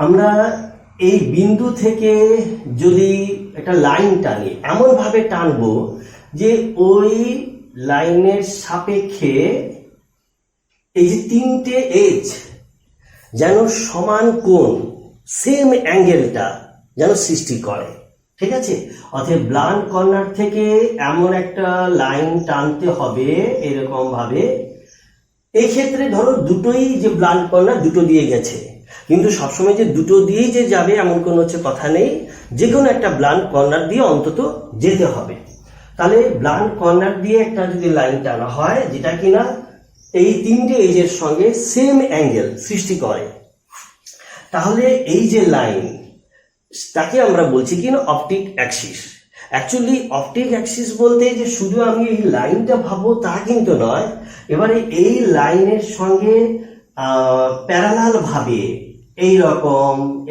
আমরা এই বিন্দু থেকে যদি একটা লাইন টানি, এমন ভাবে টানবো যে ওই লাইনের সাপেক্ষে এই যে তিনটে এজ যেন সমান কোণ, সেম অ্যাঙ্গেলটা যেন সৃষ্টি করে। ঠিক আছে, অর্থাৎ ব্লান্ট কর্নার থেকে এমন একটা লাইন টানতে হবে এরকম ভাবে। এই ক্ষেত্রে ধরো দুটোই যে ব্লান্ট কর্নার দুটো দিয়ে গেছে, কিন্তু সবসময় যে দুটো দিয়েই যে যাবে এমন কোনো কথা নেই, যে কোনো একটা ব্লান্ট কর্নার দিয়ে অন্তত যেতে হবে। তাহলে ব্লান্ট কর্নার দিয়ে একটা যদি লাইন টানা হয় যেটা কিনা এই তিনটে এজের সঙ্গে সেম অ্যাঙ্গেল সৃষ্টি করে, তাহলে এই যে লাইন তাকে আমরা বলছি কিনা optic Axis. Actually optic Axis বলতে যে শুধু আমি এই লাইনটা ভাববো তা কিন্তু নয়, এবারে এই লাইনের সঙ্গে প্যারালাল ভাবে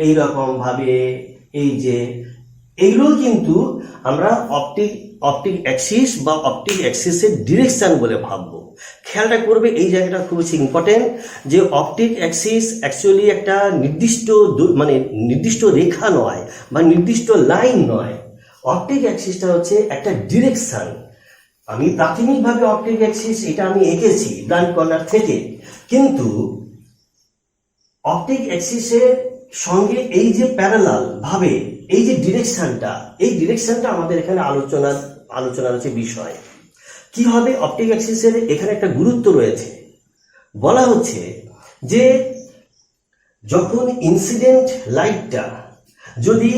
এইরকম ভাবে এই যে এইগুলো কিন্তু আমরা অপটিক অ্যাক্সিস বা অপটিক অ্যাক্সিসের ডিরেকশন বলে ভাববো। খেয়ালটা করবে, এই জায়গাটা খুব ইম্পর্টেন্ট যে অপটিক অ্যাক্সিস অ্যাকচুয়ালি একটা নির্দিষ্ট রেখা নয় বা নির্দিষ্ট লাইন নয়। অপটিক অ্যাক্সিসটা হচ্ছে একটা ডিরেকশন। আমি প্রাথমিকভাবে অপটিক অ্যাক্সিস এটা আমি এঁকেছি ব্লান্ট কর্নার থেকে, কিন্তু অপটিক অ্যাক্সিসের সঙ্গে এই যে প্যারালাল ভাবে এই যে ডিরেকশনটা আমাদের এখানে আলোচনার হচ্ছে বিষয়। কি হবে অপটিক অ্যাক্সিসের এখানে একটা গুরুত্ব রয়েছে। বলা হচ্ছে যে যখন ইনসিডেন্ট লাইটটা যদি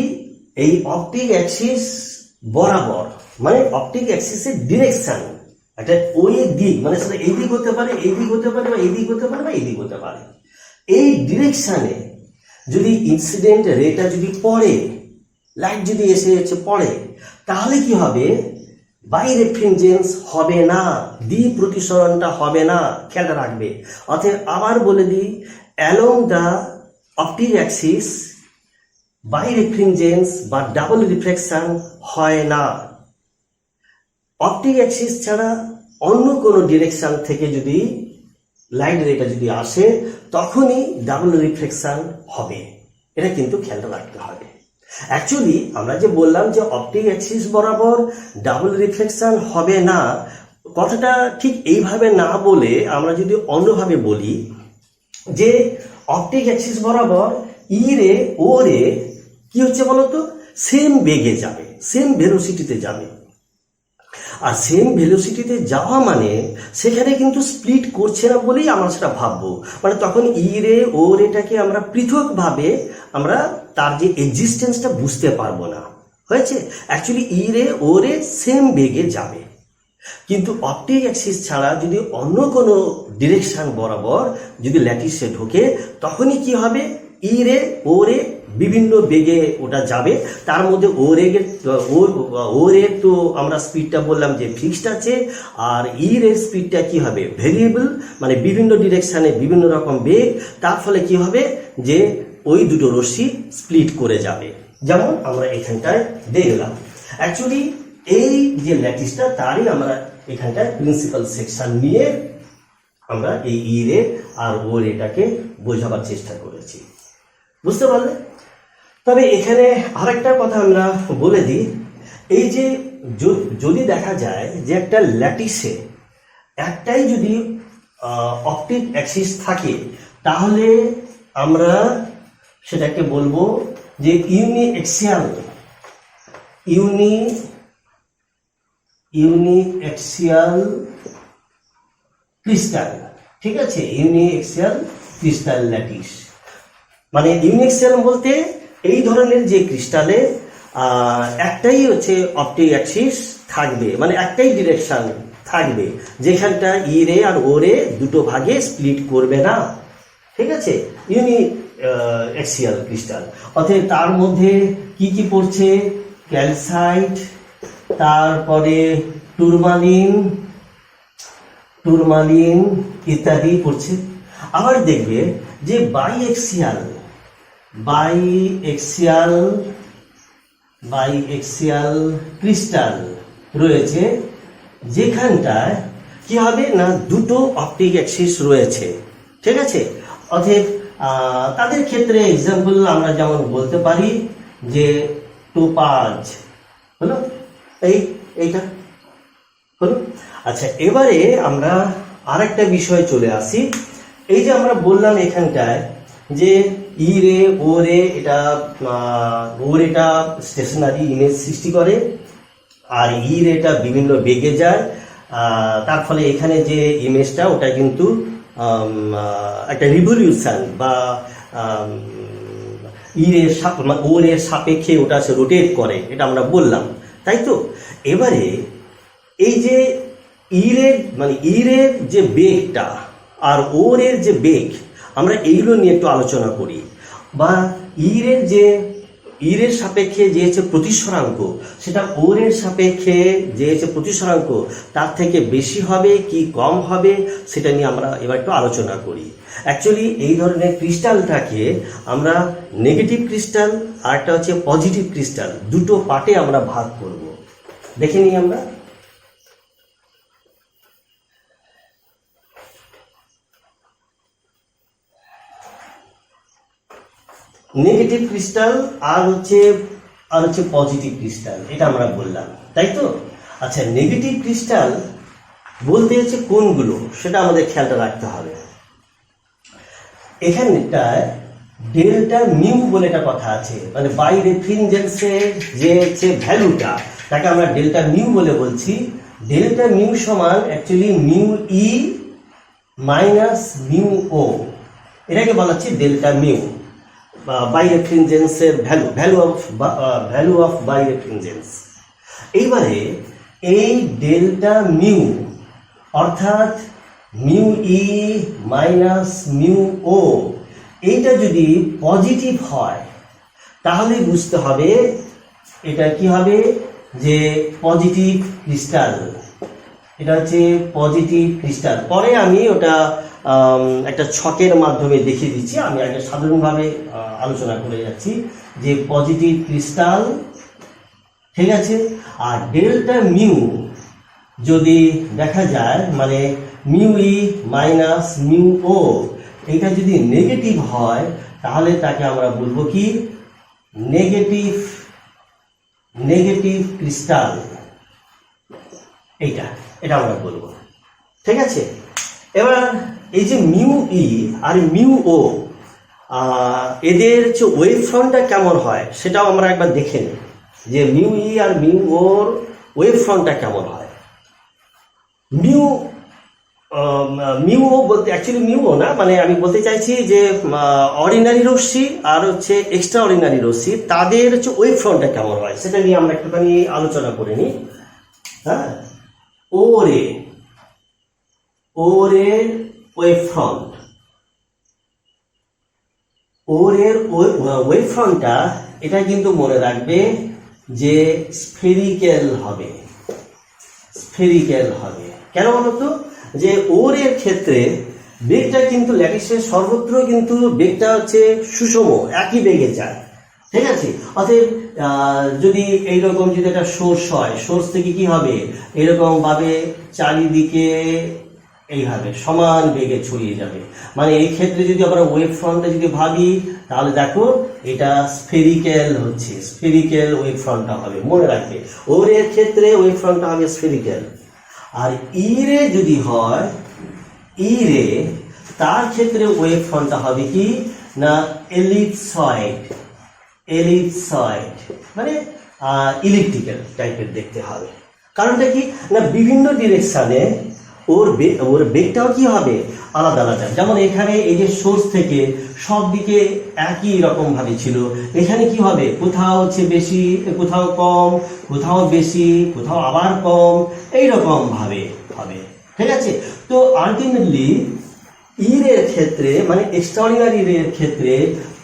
এই অপটিক অ্যাক্সিস বরাবর, মানে অপটিক অ্যাক্সিসের ডিরেকশন একটা ওই দিক, মানে সেটা এই দিক হতে পারে, এই দিক হতে পারে, বা এই দিক হতে পারে, বা এই দিক হতে পারে, এই ডিরেকশনে যদি ইনসিডেন্ট রেটা যদি পড়ে, লাইট যদি এসে পড়ে, তাহলে কি হবে বাইরেফ্রিনজেন্স হবে না, দ্বি প্রতিসরণটা হবে না। খেয়ালটা রাখবে। অর্থাৎ আবার বলে দিই, অ্যালং দ্য অপটিক অ্যাক্সিস বাইরেফ্রিনজেন্স বা ডাবল রিফ্লেকশন হয় না। অপটিক অ্যাক্সিস ছাড়া অন্য কোনো ডিরেকশন থেকে যদি লাইট রেটা যদি আসে তখনই ডাবল রিফ্লেকশন হবে। এটা কিন্তু খেয়াল রাখতে হবে। অ্যাকচুয়ালি আমরা যে বললাম যে অপটিক অ্যাক্সিস বরাবর ডাবল রিফ্লেকশন হবে না, কথাটা ঠিক এইভাবে না বলে আমরা যদি অন্যভাবে বলি যে অপটিক অ্যাক্সিস বরাবর ই রে ও রে কি হচ্ছে বলতো, সেম বেগে যাবে, সেম ভেলোসিটিতে যাবে। আর সেম ভেলোসিটিতে যাওয়া মানে সেখানে কিন্তু স্প্লিট করছে না বলেই আমরা সেটা ভাববো। মানে তখন ই রে ও রেটাকে আমরা পৃথকভাবে আমরা তার যে এক্সিস্টেন্সটা বুঝতে পারবো না। হয়েছে, অ্যাকচুয়ালি ই রে ও রে সেম বেগে যাবে। কিন্তু অপটিক অ্যাক্সিস ছাড়া যদি অন্য কোনো ডিরেকশন বরাবর যদি ল্যাটিসে ঢোকে তখনই কি হবে, ই রে ও রে বিভিন্ন বেগে ওটা যাবে। তার মধ্যে ও রে তো আমরা স্পিডটা বললাম যে ফিক্সড আছে, আর ই রের স্পিডটা কি হবে ভেরিয়েবল, মানে বিভিন্ন ডিরেকশনে বিভিন্ন রকম বেগ। তার ফলে কি হবে যে ওই দুটো রশ্মি স্প্লিট করে যাবে, যেমন আমরা এখানটায় দেখলাম। অ্যাকচুয়ালি এই যে ল্যাটিসটা তারই আমরা এখানটায় প্রিন্সিপাল সেকশন নিয়ে আমরা এই ই রে আর ও রেটাকে বোঝাবার চেষ্টা করেছি। বুঝতে পারলে? তবে এখানে আরেকটা কথা আমরা বলে দিই, এই যে যদি দেখা যায় যে একটা ল্যাটিসে একটাই যদি অপটিক অ্যাক্সিস থাকে তাহলে আমরা সেটাকে বলবো যে ইউনিএক্সিয়াল ক্রিস্টাল। ঠিক আছে, ইউনিএক্সিয়াল ক্রিস্টাল ল্যাটিস। মানে ইউনিএক্সিয়াল বলতে এই ধরনের যে ক্রিস্টালে একটাই হচ্ছে অপটিক অ্যাক্সিস থাকবে, মানে একটাই ডিরেকশন থাকবে, যেখানটা ই রে আর ও রে দুটো ভাগে স্প্লিট করবে না। ঠিক আছে, ইউনিএক্সিয়াল ক্রিস্টাল। অর্থাৎ তার মধ্যে কি কি পড়ছে, ক্যালসাইট, তারপরে টুরমালিন ইত্যাদি পড়ছে। আবার দেখবে যে বাইএক্সিয়াল ক্রিস্টাল রয়েছে, যেখানটায় কি হবে না দুটো অপটিক অ্যাক্সিস রয়েছে, ঠিক আছে। অতএব তাদের ক্ষেত্রে এক্সাম্পল আমরা যেমন বলতে পারি যে টোপাজ হলো, এইটা হলো। আচ্ছা, এবারে আমরা আরেকটা বিষয়ে চলে আসি। এই যে আমরা বললাম এখানটায় যে ই রে ও রে, ও রেটা স্টেশনারি ইমেজ সৃষ্টি করে, আর ই রেটা বিভিন্ন বেগে যায়, তার ফলে এখানে যে ইমেজটা ওটা কিন্তু একটা রিভলিউশন বা ও রের সাপেক্ষে ওটা রোটেট করে, এটা আমরা বললাম, তাই তো। এবারে এই যে ইরের যে বেগটা আর ওর এর যে বেগ, আমরা এইগুলো নিয়ে একটু আলোচনা করি। বা ইরের সাপেক্ষে যে হচ্ছে প্রতিসরাঙ্ক, সেটা ওর এর সাপেক্ষে যে হচ্ছে প্রতিসরাঙ্ক তার থেকে বেশি হবে কি কম হবে, সেটা নিয়ে আমরা এবার একটু আলোচনা করি। অ্যাকচুয়ালি এই ধরনের ক্রিস্টালটাকে আমরা নেগেটিভ ক্রিস্টাল আর একটা হচ্ছে পজিটিভ ক্রিস্টাল, দুটো পার্টে আমরা ভাগ করব। দেখে নিই আমরা। নেগেটিভ ক্রিস্টাল আর হচ্ছে পজিটিভ ক্রিস্টাল, এটা আমরা বললাম, তাই তো। আচ্ছা, নেগেটিভ ক্রিস্টাল বলতে হচ্ছে কোনগুলো, সেটা আমাদের খেয়ালটা রাখতে হবে। এখানটায় ডেল্টা মিউ বলে একটা কথা আছে, মানে বাই রেফ্রিনজেন্সের যে হচ্ছে ভ্যালুটা, তাকে আমরা ডেল্টা মিউ বলে বলছি। ডেল্টা মিউ সমান actually mu E minus mu O, এটাকে বলা হচ্ছে ডেল্টা মিউ বাই রেফ্রিনজেন্সের ভ্যালু অফ বাই রেফ্রিনজেন্স। এইবারে এই ডেল্টা মিউ অর্থাৎ mu E minus mu O, এইটা যদি পজিটিভ হয় তাহলে বুঝতে হবে এটা কি হবে, যে পজিটিভ ক্রিস্টাল, এটা হচ্ছে পজিটিভ ক্রিস্টাল। পরে আমি ওটা একটা ছকের মাধ্যমে দেখিয়ে দিচ্ছি, আমি আগে সাধারণভাবে আলোচনা করে যাচ্ছি যে পজিটিভ ক্রিস্টাল, ঠিক আছে। আর ডেল্টা মিউ যদি দেখা যায়, মানে মিউ ই মাইনাস মিউ ও, এটা যদি নেগেটিভ হয় তাহলে তাকে আমরা বলবো কি নেগেটিভ ক্রিস্টাল, এটা আমরা বলবো, ঠিক আছে। এবার এই যে মিউ ই আর মিউ ও, এদের যে ওয়েভ ফ্রন্টটা কেমন হয় সেটাও আমরা একবার দেখে নিই, যে মিউ ই আর মিউ ওর ওয়েভ ফ্রন্টটা কেমন হয়। মিউ ও বলতে অ্যাকচুয়ালি মিউ ও না, মানে আমি বলতে চাইছি যে অর্ডিনারি রশ্মি আর হচ্ছে এক্সট্রা অর্ডিনারি রশ্মি, তাদের হচ্ছে ওয়েভ ফ্রন্টটা কেমন হয় সেটা নিয়ে আমরা একটুখানি আলোচনা করে নিই। হ্যাঁ, ও রে ওয়েভ ফ্রন্ট, ওয়েভ ফ্রন্টটা এটা কিন্তু মনে রাখবে যে স্ফেরিক্যাল হবে। কেন বলতো, যে ওর এর ক্ষেত্রে বেগটা কিন্তু ল্যাটিসের সর্বত্র কিন্তু বেগটা হচ্ছে সুষম, একই বেগে যায়, ঠিক আছে। অতএব যদি এইরকম যদি একটা সোর্স হয়, সোর্স থেকে কি হবে, এরকম ভাবে চারিদিকে এইভাবে সমান বেগে ছড়িয়ে যাবে। মানে এই ক্ষেত্রে যদি আমরা ওয়েভ ফ্রন্টে যদি ভাবি, তাহলে দেখো এটা স্ফেরিক্যাল ওয়েভ ফ্রন্টটা হবে, মনে রাখবে। ওর এর ক্ষেত্রে ওয়েভ ফ্রন্টটা হবে স্ফেরিক্যাল। আর ইরে যদি হয়, ইরে তার ক্ষেত্রে ওয়েভ ফ্রন্টটা হবে কি না এলিপসয়েড, মানে ইলেকট্রিক্যাল টাইপের দেখতে হবে। কারণটা কি না, বিভিন্ন ডিরেকশনে ওর বেগটাও কি হবে আলাদা আলাদা। যেমন এখানে এই যে সোর্স থেকে সব দিকে একই রকম ভাবে ছিল, এখানে কি হবে, কোথাও হচ্ছে বেশি, কোথাও কম, কোথাও বেশি, কোথাও আবার কম, এইরকম ভাবে হবে, ঠিক আছে। তো আলটিমেটলি ইরের ক্ষেত্রে, মানে এক্সট্রাঅর্ডিনারি রের ক্ষেত্রে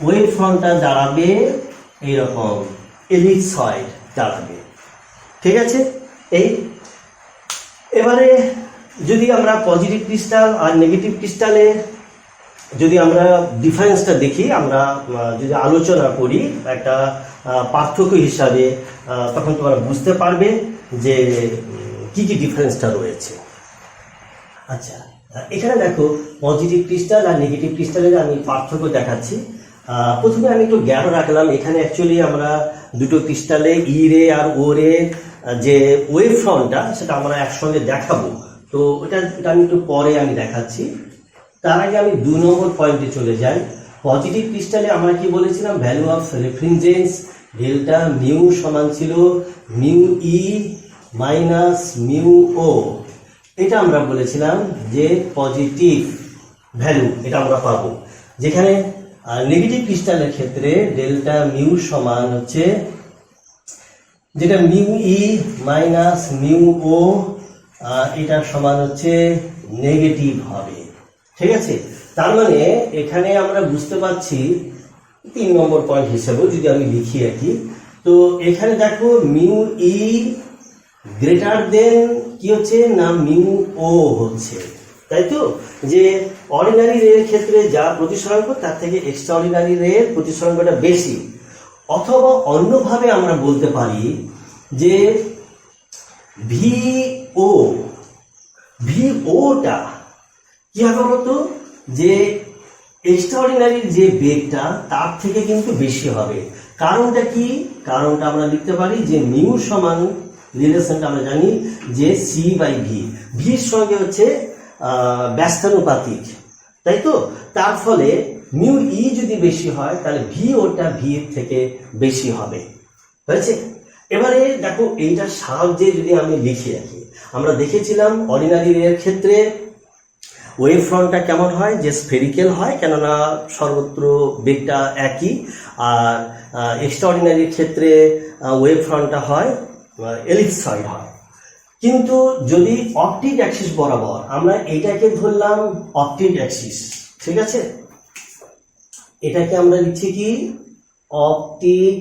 ওয়েভ ফ্রন্টটা দাঁড়াবে এইরকম এলিপসয়েড দাঁড়াবে, ঠিক আছে। এবারে যদি আমরা পজিটিভ ক্রিস্টাল আর নেগেটিভ ক্রিস্টালে যদি আমরা ডিফারেন্সটা দেখি, আমরা যদি আলোচনা করি একটা পার্থক্য হিসাবে, তখন তোমরা বুঝতে পারবে যে কি কি ডিফারেন্সটা রয়েছে। আচ্ছা, এখানে দেখো পজিটিভ ক্রিস্টাল আর নেগেটিভ ক্রিস্টালের আমি পার্থক্য দেখাচ্ছি। প্রথমে আমি একটু জ্ঞান রাখলাম, এখানে অ্যাকচুয়ালি আমরা দুটো ক্রিস্টালে ই রে আর ও রে যে ওয়েভ ফ্রন্টটা সেটা আমরা একসঙ্গে দেখাবো, তো এটা আমি একটু পরে আমি দেখাচ্ছি। তার আগে আমি 2 নম্বর পয়েন্টে চলে যাই। পজিটিভ ক্রিস্টালে আমরা কি বলেছিলাম, ভ্যালু অফ রেফ্রিজারেন্স ডেল্টা মিউ সমান ছিল মিউ ই মাইনাস মিউ ও। এটা আমরা বলেছিলাম যে পজিটিভ ভ্যালু এটা আমরা পাবো, যেখানে নেগেটিভ ক্রিস্টালের ক্ষেত্রে ডেল্টা মিউ সমান হচ্ছে যেটা মিউ ই মাইনাস মিউ ও, এটা সমান হচ্ছে নেগেটিভ হবে। ঠিক আছে, তার মানে এখানে আমরা বুঝতে পারছি 3 নম্বর পয়েন্ট হিসেবেও যদি আমি লিখি আর কি, তো এখানে দেখো মিউ ই গ্রেটার দেন কি হচ্ছে না মিউ ও হচ্ছে, তাই তো? যে অর্ডিনারি রের ক্ষেত্রে যা প্রতিসরাঙ্ক তার থেকে এক্সট্রাঅর্ডিনারি রের প্রতিসরাঙ্কটা বেশি, অথবা অন্যভাবে আমরা বলতে পারি যে ভিওটা কি হবে বলতো, যে এক্সট্রাঅর্ডিনারির যে বেগটা তার থেকে কিন্তু বেশি হবে। কারণটা কি? কারণটা আমরা লিখতে পারি যে মিউ সমান রিলেশনটা আমরা জানি যে সি বাই ভি, ভির সঙ্গে হচ্ছে ব্যস্তানুপাতিক, তাই তো? তার ফলে মিউ ই যদি বেশি হয় তাহলে ভি ওটা ভি এর থেকে বেশি হবে, হয়েছে? এবারে দেখো এইটার সাহায্যে যদি আমি লিখি রাখি, আমরা দেখেছিলাম অর্ডিনারি রের ক্ষেত্রে ওয়েভ ফ্রন্টটা কেমন হয়, যে স্ফেরিক্যাল হয়, কেননা সর্বত্র বেগটা একই। আর এক্সট্রাঅর্ডিনারির ক্ষেত্রে ওয়েভ ফ্রন্টটা হয় এলিপসয়েড হয়। কিন্তু যদি অপটিক অ্যাক্সিস বরাবর, আমরা এটাকে ধরলাম অপটিক অ্যাক্সিস, ঠিক আছে? এটাকে আমরা লিখছি কি অপটিক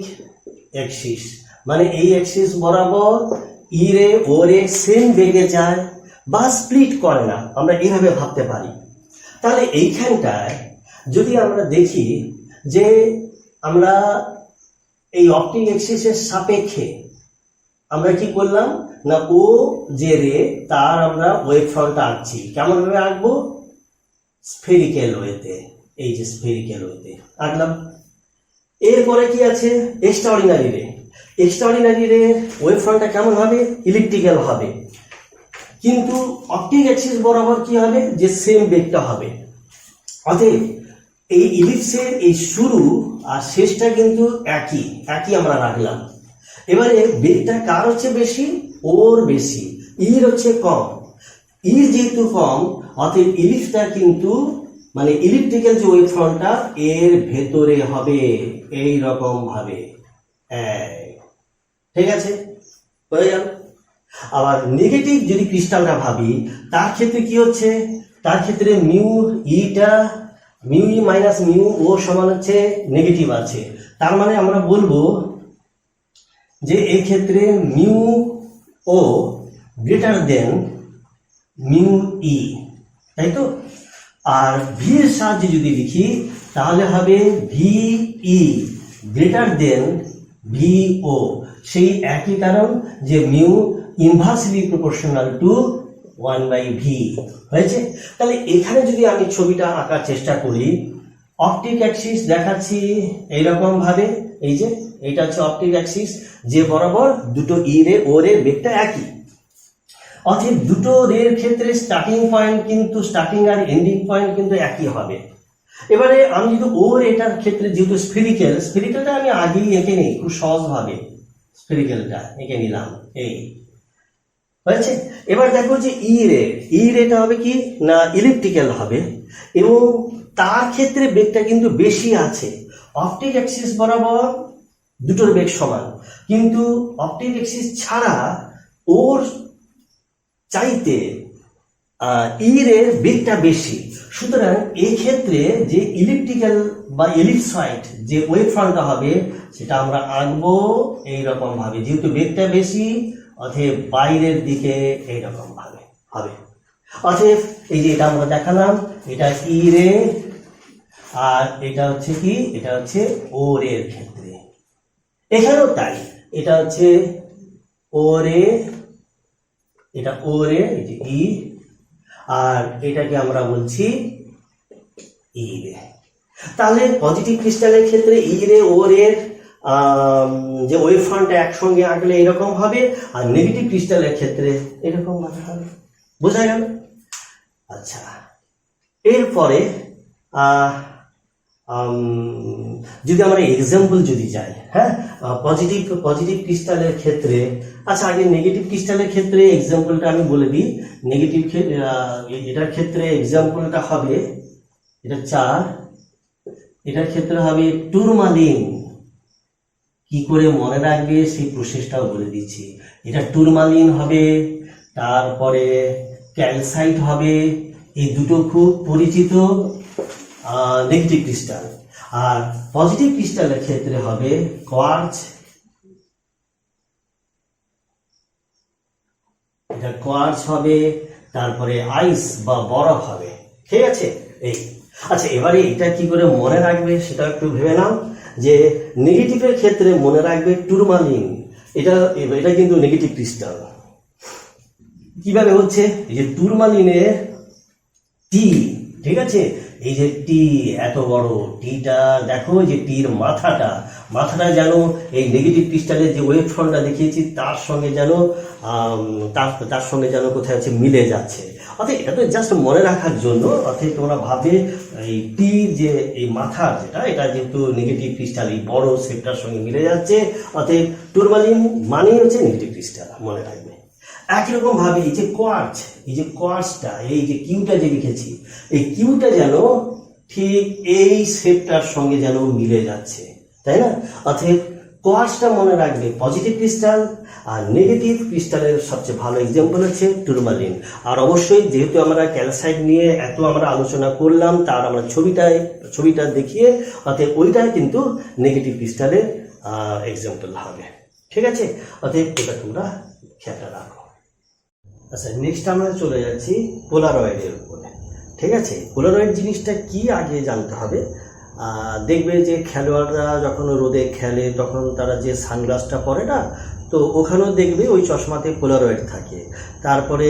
অ্যাক্সিস, মানে এই অ্যাক্সিস বরাবর ই রে ও রে সেম বেগে যায় বা স্প্লিট করে না, আমরা এইভাবে ভাবতে পারি। তাহলে এইখানটায় যদি আমরা দেখি যে আমরা এই অপটিক অ্যাক্সিসের সাপেক্ষে আমরা কি করলাম না, ও যে রে তার আমরা ওয়েভ ফ্রন্টটা আঁকছি, কেমন ভাবে আঁকবো, স্ফেরিক্যাল ওয়েতে, এই যে স্ফেরিক্যাল ওয়েতে আঁকলাম। এরপরে কি আছে, এক্সট্রাঅর্ডিনারি রে। এক্সট্রাঅর্ডিনারি রে ওয়েভ ফ্রন্টটা কেমন হবে, ইলিপ্টিক্যাল হবে, কিন্তু অপটিক অ্যাক্সিস বরাবর কি হবে, যে সেম বেগটা হবে। অতএব এই ইলিপসের এই শুরু আর শেষটা কিন্তু একই আমরা রাখলাম। এবারে বেগটা কার হচ্ছে বেশি, ওর বেশি, ইর হচ্ছে কম। ইর যেহেতু কম, অতএব ইলিপসটা কিন্তু মানে ইলিপ্টিক্যাল যে ওয়েভ ফ্রন্টটা এর ভেতরে হবে এই রকম ভাবে, ঠিক আছে, হয়ে গেল। আবার নেগেটিভ যদি ক্রিস্টালটা ভাবি, তার ক্ষেত্রে কি হচ্ছে, তার ক্ষেত্রে মিউ ইটা মিউ ই মাইনাস মিউ ও সমান হচ্ছে নেগেটিভ আছে। তার মানে আমরা বলবো যে এই ক্ষেত্রে মিউ ও গ্রেটার দেন মিউ ই, তাই তো? আর ভি এর সাহায্যে যদি লিখি তাহলে হবে V E greater than V O, সেই একই কারণ যে mu inversely proportional to 1/v হয়েছে। তাহলে এখানে যদি আমি ছবিটা আঁকার চেষ্টা করি, অপটিক অ্যাক্সিস দেখাচ্ছি এইরকম ভাবে, এই যে এটা হচ্ছে অপটিক অ্যাক্সিস, যে বরাবর দুটো ই রে ও রে বেগটা একই। অতএব দুটো রের ক্ষেত্রে স্টার্টিং পয়েন্ট কিন্তু স্টার্টিং আর এন্ডিং পয়েন্ট কিন্তু একই হবে। এবারে আমি যদি ওর এটার ক্ষেত্রে যেহেতু স্ফেরিক্যালটা আমি আগেই এঁকে নিই খুব সহজভাবে, স্ফেরিক্যালটা এঁকে নিলাম, এই হয়েছে। এবার দেখো যে ই রেটা হবে কি না ইলিপ্টিক্যাল হবে, এবং তার ক্ষেত্রে বেগটা কিন্তু বেশি আছে। অপটিক অ্যাক্সিস বরাবর দুটোর বেগ সমান, কিন্তু অপটিক অ্যাক্সিস ছাড়া ওর চাইতে ই রের বেগটা বেশি। সুতরাং এই ক্ষেত্রে যে ইলিপ্টিক্যাল বা এলিপসয়েড যে ওয়েভ ফ্রন্টটা হবে সেটা আমরা আঁকবো এইরকম ভাবে, যেহেতু বেগটা বেশি অতএব বাইরের দিকে এইরকম ভাবে হবে। অতএব এই যে এটা আমরা দেখালাম, এটা ই রে আর এটা হচ্ছে কি, এটা হচ্ছে ও রের ক্ষেত্রে। এখানেও তাই, এটা হচ্ছে ও রে এটা ও রে, এই যে ই, আর এটাকে আমরা বলছি ই রে। তাহলে পজিটিভ ক্রিস্টালের ক্ষেত্রে ই রে ও রে যে ওয়েভ ফ্রন্টটা একসঙ্গে আঁকলে এরকম হবে, আর নেগেটিভ ক্রিস্টালের ক্ষেত্রে এরকম আঁকা হবে। বোঝা গেল? আচ্ছা, এরপরে যদি আমরা এক্সাম্পল যদি যাই, হ্যাঁ, পজিটিভ ক্রিস্টালের ক্ষেত্রে, আচ্ছা আগে নেগেটিভ ক্রিস্টালের ক্ষেত্রে এক্সাম্পলটা আমি বলে দিই। নেগেটিভ এটার ক্ষেত্রে এক্সাম্পলটা হবে, এটা 4, এটার ক্ষেত্রে হবে টুরমালিন। কি করে মনে রাখবে সেই প্রসেসটাও বলে দিচ্ছি। এটা টুরমালিন হবে, তারপরে ক্যালসাইট হবে, এই দুটো খুব পরিচিত নেগেটিভ ক্রিস্টাল। আর পজিটিভ ক্রিস্টালের ক্ষেত্রে হবে কোয়ার্টজ, এটা কোয়ার্টজ হবে, তারপরে আইস বা বরফ হবে। ঠিক আছে? এই আচ্ছা, এবারে এটা কি করে মনে রাখবে সেটা একটু ভেবে নাও। যে নেগেটিভের ক্ষেত্রে মনে রাখবে টুরমালিন, এটা কিন্তু নেগেটিভ ক্রিস্টাল। কিভাবে হচ্ছে? এই যে টুরমালিনের টি, ঠিক আছে, এই যে টি এত বড় টিটা দেখো, যে টির মাথাটা যেন এই নেগেটিভ ক্রিস্টালের যে ওয়েভ ফ্রন্টটা দেখিয়েছি তার সঙ্গে যেন তার সঙ্গে যেন কোথায় আছে মিলে যাচ্ছে। অর্থাৎ এটা তো জাস্ট মনে রাখার জন্য। অর্থাৎ তোমরা ভাবে এই টি যে এই মাথার যেটা, এটা যেহেতু নেগেটিভ ক্রিস্টাল এই বড় শেপটার সঙ্গে মিলে যাচ্ছে, অর্থাৎ টুরমালিন মানেই হচ্ছে নেগেটিভ ক্রিস্টাল, মনে রাখবে। একই রকম ভাবে এই যে কোয়ার্টজটা, এই যে কিউটা যে লিখেছি, এই কিউটা যেন ঠিক এই শেপটার সঙ্গে যেন মিলে যাচ্ছে, তাই না? অর্থাৎ কোয়ার্টজটা মনে রাখবে পজিটিভ ক্রিস্টাল, আর নেগেটিভ ক্রিস্টালের সবচেয়ে ভালো এক্সাম্পল হচ্ছে টুরমালিন। আর অবশ্যই যেহেতু আমরা ক্যালসাইট নিয়ে এত আমরা আলোচনা করলাম, তার আমরা ছবিটা দেখিয়ে, অর্থাৎ ওইটাই কিন্তু নেগেটিভ ক্রিস্টালের এক্সাম্পল হবে। ঠিক আছে? অর্থাৎ এটা তোমরা খেয়াল রাখো। আচ্ছা, নেক্সট আমরা চলে যাচ্ছি পোলারয়েডের উপরে। ঠিক আছে? পোলারয়েড জিনিসটা কি আগে জানতে হবে। দেখবে যে খেলোয়াড়রা যখন রোদে খেলে তখন তারা যে সানগ্লাসটা পরে না, তো ওখানেও দেখবে ওই চশমাতে পোলারয়েড থাকে। তারপরে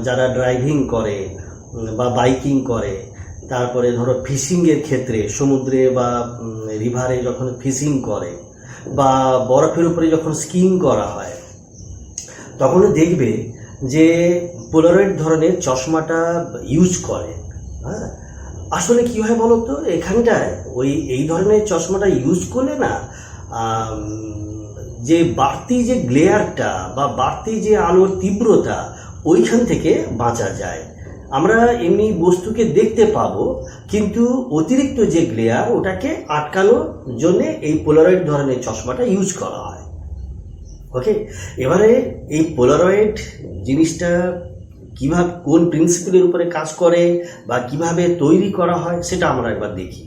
যারা ড্রাইভিং করে বা বাইকিং করে, তারপরে ধরো ফিশিংয়ের ক্ষেত্রে সমুদ্রে বা রিভারে যখন ফিশিং করে, বা বরফের উপরে যখন স্কিইং করা হয়, তখন দেখবে যে পোলারয়েড ধরনের চশমাটা ইউজ করে। হ্যাঁ, আসলে কি হয় বলো তো, এখানটায় এই ধরনের চশমাটা ইউজ করলে না, যে বাড়তি যে গ্লেয়ারটা বা বাড়তি যে আলোর তীব্রতা, ওইখান থেকে বাঁচা যায়। আমরা এমনি বস্তুকে দেখতে পাবো, কিন্তু অতিরিক্ত যে গ্লেয়ার ওটাকে আটকানোর জন্য এই পোলারয়েড ধরনের চশমাটা ইউজ করা হয়। ওকে, এবারে এই পোলারয়েড জিনিসটা কিভাবে, কোন প্রিন্সিপালের উপরে কাজ করে বা কিভাবে তৈরি করা হয় সেটা আমরা একবার দেখি।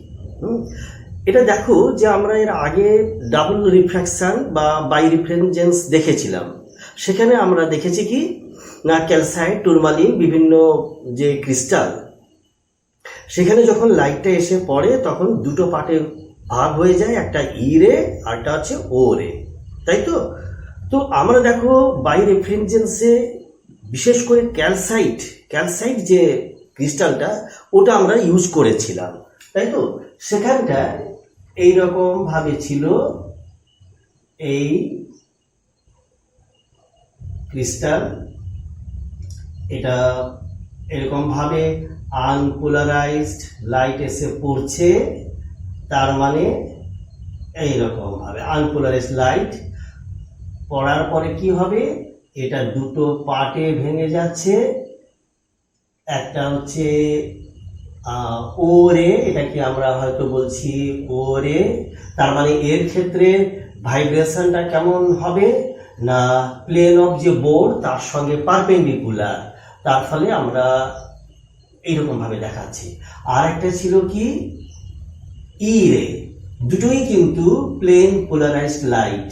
এটা দেখো যে আমরা এর আগে ডাবল রিফ্র্যাকশন বা বাই রিফ্রেনজেন্স দেখেছিলাম। সেখানে আমরা দেখেছি কি না, ক্যালসাইট, টুরমালিন, বিভিন্ন যে ক্রিস্টাল, সেখানে যখন লাইটটা এসে পড়ে তখন দুটো পার্টে ভাগ হয়ে যায়, একটা ই রে আর একটা হচ্ছে ও রে, তাই তো? তো আমরা দেখো বাই রেফারেন্সে বিশেষ করে ক্যালসাইট যে ক্রিস্টালটা, ওটা আমরা ইউজ করেছিলাম, তাই তো? সেখানটা এইরকম ভাবে ছিল, এই ক্রিস্টাল, এটা এরকম ভাবে আনপোলারাইজড লাইট এসে পড়ছে, তার মানে এইরকম ভাবে আনপোলারাইজড লাইট পড়ার পরে কি হবে, এটা দুটো পার্টে ভেঙে যাচ্ছে। একটা হচ্ছে ও রে, এটাকে আমরা হয়তো বলছি ও রে। তার মানে এর ক্ষেত্রে ভাইব্রেশনটা কেমন হবে না, প্লেন অফ যে বোর্ড তার সঙ্গে পারপেন্ডিকুলার, তার ফলে আমরা এইরকম ভাবে দেখাচ্ছি। আর একটা ছিল কি ই রে, দুটোই কিন্তু প্লেন পোলারাইজড লাইট।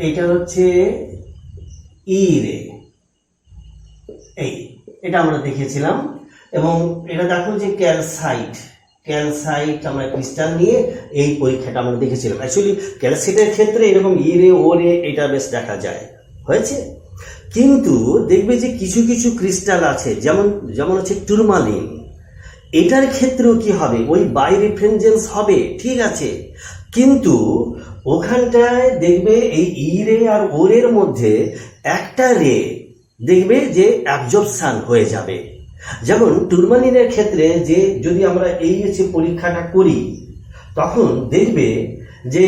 এটা হচ্ছে ই রে, এটা আমরা দেখেছিলাম। এবং এটা দেখো যে ক্যালসাইট আমরা ক্রিস্টাল নিয়ে এই পরীক্ষাটা আমরা দেখেছিলাম। অ্যাকচুয়ালি ক্যালসাইটের ক্ষেত্রে এরকম ই রে ও রে এটা বেশ দেখা যায়। হয়েছে। কিন্তু দেখবে যে কিছু কিছু ক্রিস্টাল আছে, যেমন যেমন হচ্ছে টুরমালিন, এটার ক্ষেত্রেও কি হবে, ওই বাই রেফারেন্স হবে, ঠিক আছে, কিন্তু ওখানটায় দেখবে এই ই রে আর ও রের মধ্যে একটা রে দেখবে যে অ্যাবজর্পশন হয়ে যাবে। যেমন টুরমালিনের ক্ষেত্রে যে যদি আমরা এই হচ্ছে পরীক্ষাটা করি, তখন দেখবে যে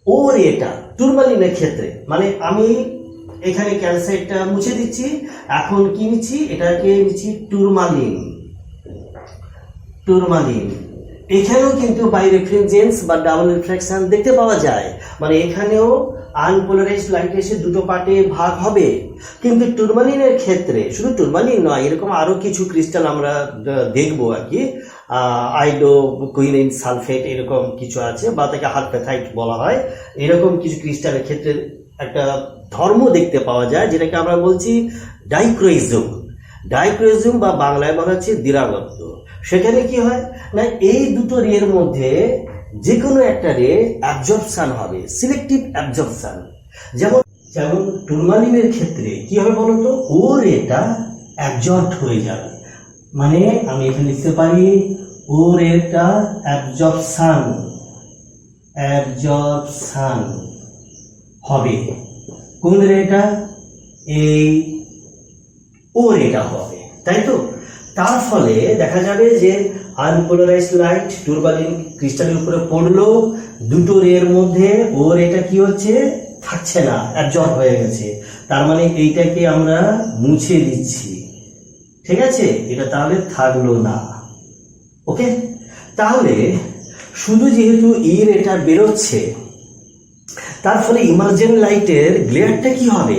ও রেটা টুরমালিনের ক্ষেত্রে, মানে আমি এখানে ক্যালসাইটটা মুছে দিচ্ছি, এখন কি নিচ্ছি, এটাকে নিচ্ছি টুরমালিন। টুরমালিন এখানেও কিন্তু বাই রেফারেন্স বা ডাবল রিফ্রাকশন দেখতে পাওয়া যায়, মানে এখানেও আনপোলারাইজড লাইট এসে দুটো পার্টে ভাগ হবে। কিন্তু টুরমালিনের ক্ষেত্রে শুধু টুরমালিন নয়, এরকম আরো কিছু ক্রিস্টাল আমরা দেখবো আর কি, আইডোকুইনিন সালফেট এরকম কিছু আছে, বা তাকে হারপেথাইট বলা হয়। এরকম কিছু ক্রিস্টালের ক্ষেত্রে একটা ধর্ম দেখতে পাওয়া যায়, যেটাকে আমরা বলছি ডাইক্রোইজম। ডাইক্রোইজম বা বাংলায় বলা হচ্ছে দ্বিরাবত্ব। সেখানে কি হয় না, এই দুটো রের মধ্যে যে কোনো একটা রে অ্যাবজর্পশন হবে, সিলেক্টিভ অ্যাবজর্পশন। যেমন যেমন টুরমালিনের ক্ষেত্রে কি হবে বলতো, ও রেটা অ্যাবজর্ব হয়ে যাবে, মানে আমি এখানে লিখতে পারি ও রেটা অ্যাবজর্পশন হবে। কোন রেটা, এই ও রেটা হবে, তাই তো। তার ফলে দেখা যাবে যে আনপোলারাইজড লাইট টুরমালিন ক্রিস্টালের উপরে পড়লো, দুটো রের মধ্যে ও রেটা কি হচ্ছে, থাকছে না, অ্যাবজর্ব হয়ে গেছে। তার মানে এইটাকে আমরা মুছে দিচ্ছি, ঠিক আছে, এটা তাহলে থাকলো না। ওকে, তাহলে শুধু যেহেতু ই রেটা বেরোচ্ছে, তার ফলে ইমার্জেন্ট লাইটের গ্লেয়ারটা কি হবে,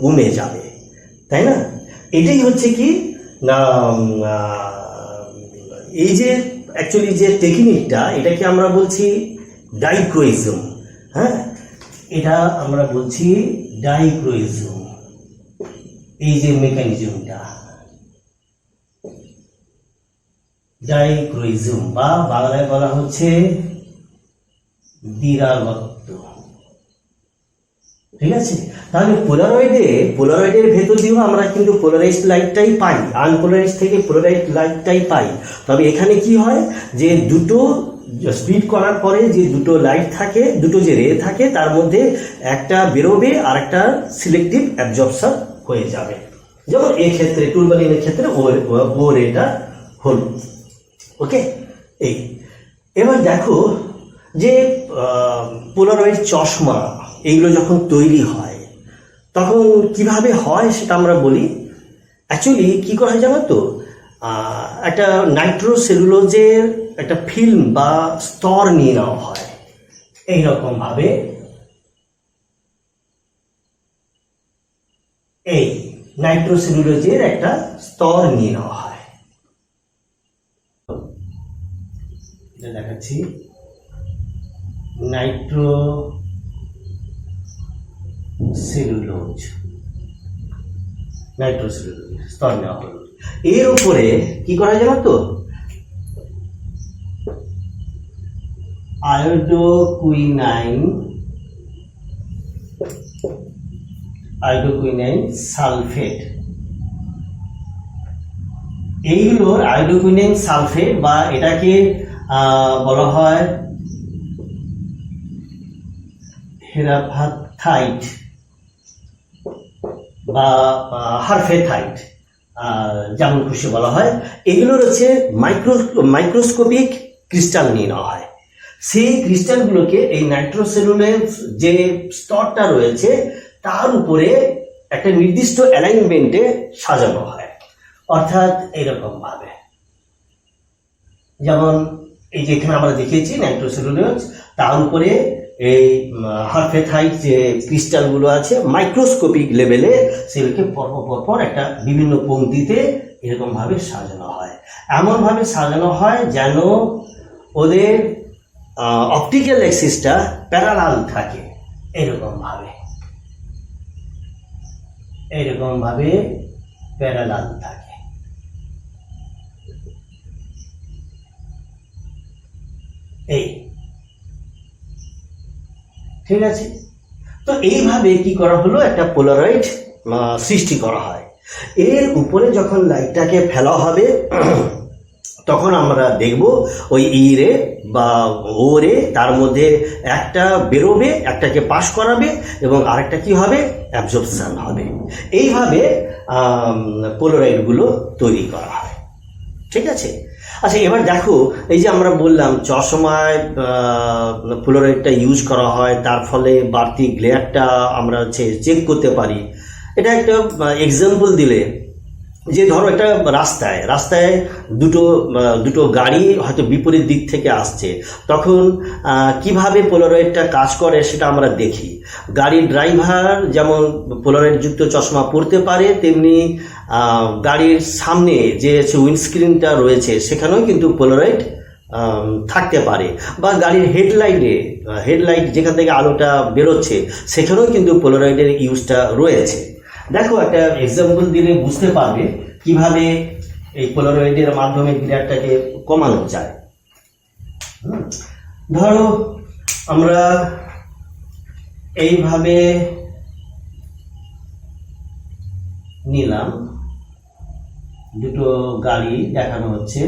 কমে যাবে, তাই না। এটাই হচ্ছে কি না, এই যে অ্যাকচুয়ালি যে টেকনিকটা, এটাকে আমরা বলছি ডাইক্রোইজম। হ্যাঁ, এটা আমরা বলছি ডাইক্রোইজম, এই যে মেকানিজমটা ডাইক্রোইজম, বা বাংলায় বলা হচ্ছে দ্বিরাবত্ব, ঠিক আছে। তাহলে পোলারয়েডের ভেতর দিয়েও আমরা কিন্তু পোলারাইজড লাইটটাই পাই, আনপোলারাইজড থেকে পোলারাইজড লাইটটাই পাই। তবে এখানে কি হয় যে দুটো স্প্লিট করার পরে যে দুটো লাইট থাকে, দুটো যে রে থাকে, তার মধ্যে একটা বেরোবে আর একটা সিলেক্টিভ অ্যাবজর্পশন হয়ে যাবে। যেমন এই ক্ষেত্রে টুরমালিনের ক্ষেত্রে ও রেটা হলো। ওকে, এই এবার দেখো যে পোলারয়েড চশমা এইগুলো যখন তৈরি হয়, তখন কিভাবে হয় সেটা আমরা বলি। অ্যাকচুয়ালি কি করা হয় জানো তো, একটা নাইট্রোসেলুলোজের একটা ফিল্ম বা স্তর নিয়ে নেওয়া হয় এইরকম ভাবে, এই নাইট্রোসেলুলোজের একটা স্তর নিয়ে নেওয়া হয়। এটা দেখাচ্ছি, নাইট্রোসেলুলোজ স্তর নেওয়া হলো। এর উপরে কি করা জানো তো, আয়োডোকুইনাইন সালফেট, এইগুলোর আয়োডোকুইনাইন সালফেট বা এটাকে বলা হয় হেরাফাথাইট বা হারফেথাইট, যেমন খুশি বলা হয়। এগুলোর হচ্ছে মাইক্রোস্কোপিক ক্রিস্টাল নিয়ে নেওয়া হয়। সেই ক্রিস্টালগুলোকে এই নাইট্রোসেলুলোজ যে স্তরটা রয়েছে তার উপরে একটা নির্দিষ্ট অ্যালাইনমেন্টে সাজানো হয়, অর্থাৎ এরকম ভাবে, যেমন এই যে এখানে আমরা দেখিয়েছি নাইট্রোসেলুলোজ, তার উপরে এই হারফেথাইট যে ক্রিস্টালগুলো আছে মাইক্রোস্কোপিক লেভেলে, সেগুলোকে পরপর একটা বিভিন্ন পংক্তিতে এরকম ভাবে সাজানো হয়। এমন ভাবে সাজানো হয় যেন ওদের অপটিক্যাল অ্যাক্সিসটা প্যারালাল থাকে, এরকম ভাবে প্যারালাল থাকে। এই ঠিক আছে, তো এইভাবে কি করা হলো, একটা পোলারয়েড সৃষ্টি করা হয়। এর উপরে যখন লাইটটাকে ফেলা হবে তখন আমরা দেখব ওই ই রে বা ও রে, তার মধ্যে একটা বেরোবে, একটাকে পাস করাবে এবং আরেকটা কি হবে, অ্যাবজর্পশন হবে। এইভাবে পোলারয়েডগুলো তৈরি করা হয়। ঠিক আছে। আচ্ছা, এবার দেখো, এই যে আমরা বললাম চশমায় পোলারয়েডটা ইউজ করা হয়, তার ফলে বাড়তি গ্লেয়ারটা আমরা চেক করতে পারি। এটা একটা এক্সাম্পল দিলে, যে ধরো একটা রাস্তায় দুটো গাড়ি হয়তো বিপরীত দিক থেকে আসছে, তখন কিভাবে পোলারয়েডটা কাজ করে সেটা আমরা দেখি। গাড়ির ড্রাইভার যেমন পোলারয়েড যুক্ত চশমা পরতে পারে, তেমনি গাড়ির সামনে যে উইন্ডস্ক্রিনটা রয়েছে সেখানেও কিন্তু পোলারয়েড থাকতে পারে, বা গাড়ির হেডলাইট যেখান থেকে আলোটা বেরোচ্ছে সেখানেও কিন্তু পোলারয়েডের ইউজটা রয়েছে। দেখো, একটা এক্সাম্পল দিলে বুঝতে পারবে কিভাবে এই পোলারয়েডের মাধ্যমে গ্লেয়ারটাকে কমানো যায়। ধরো আমরা এইভাবে নিলাম, দুটো গাড়ি দেখানো হচ্ছে,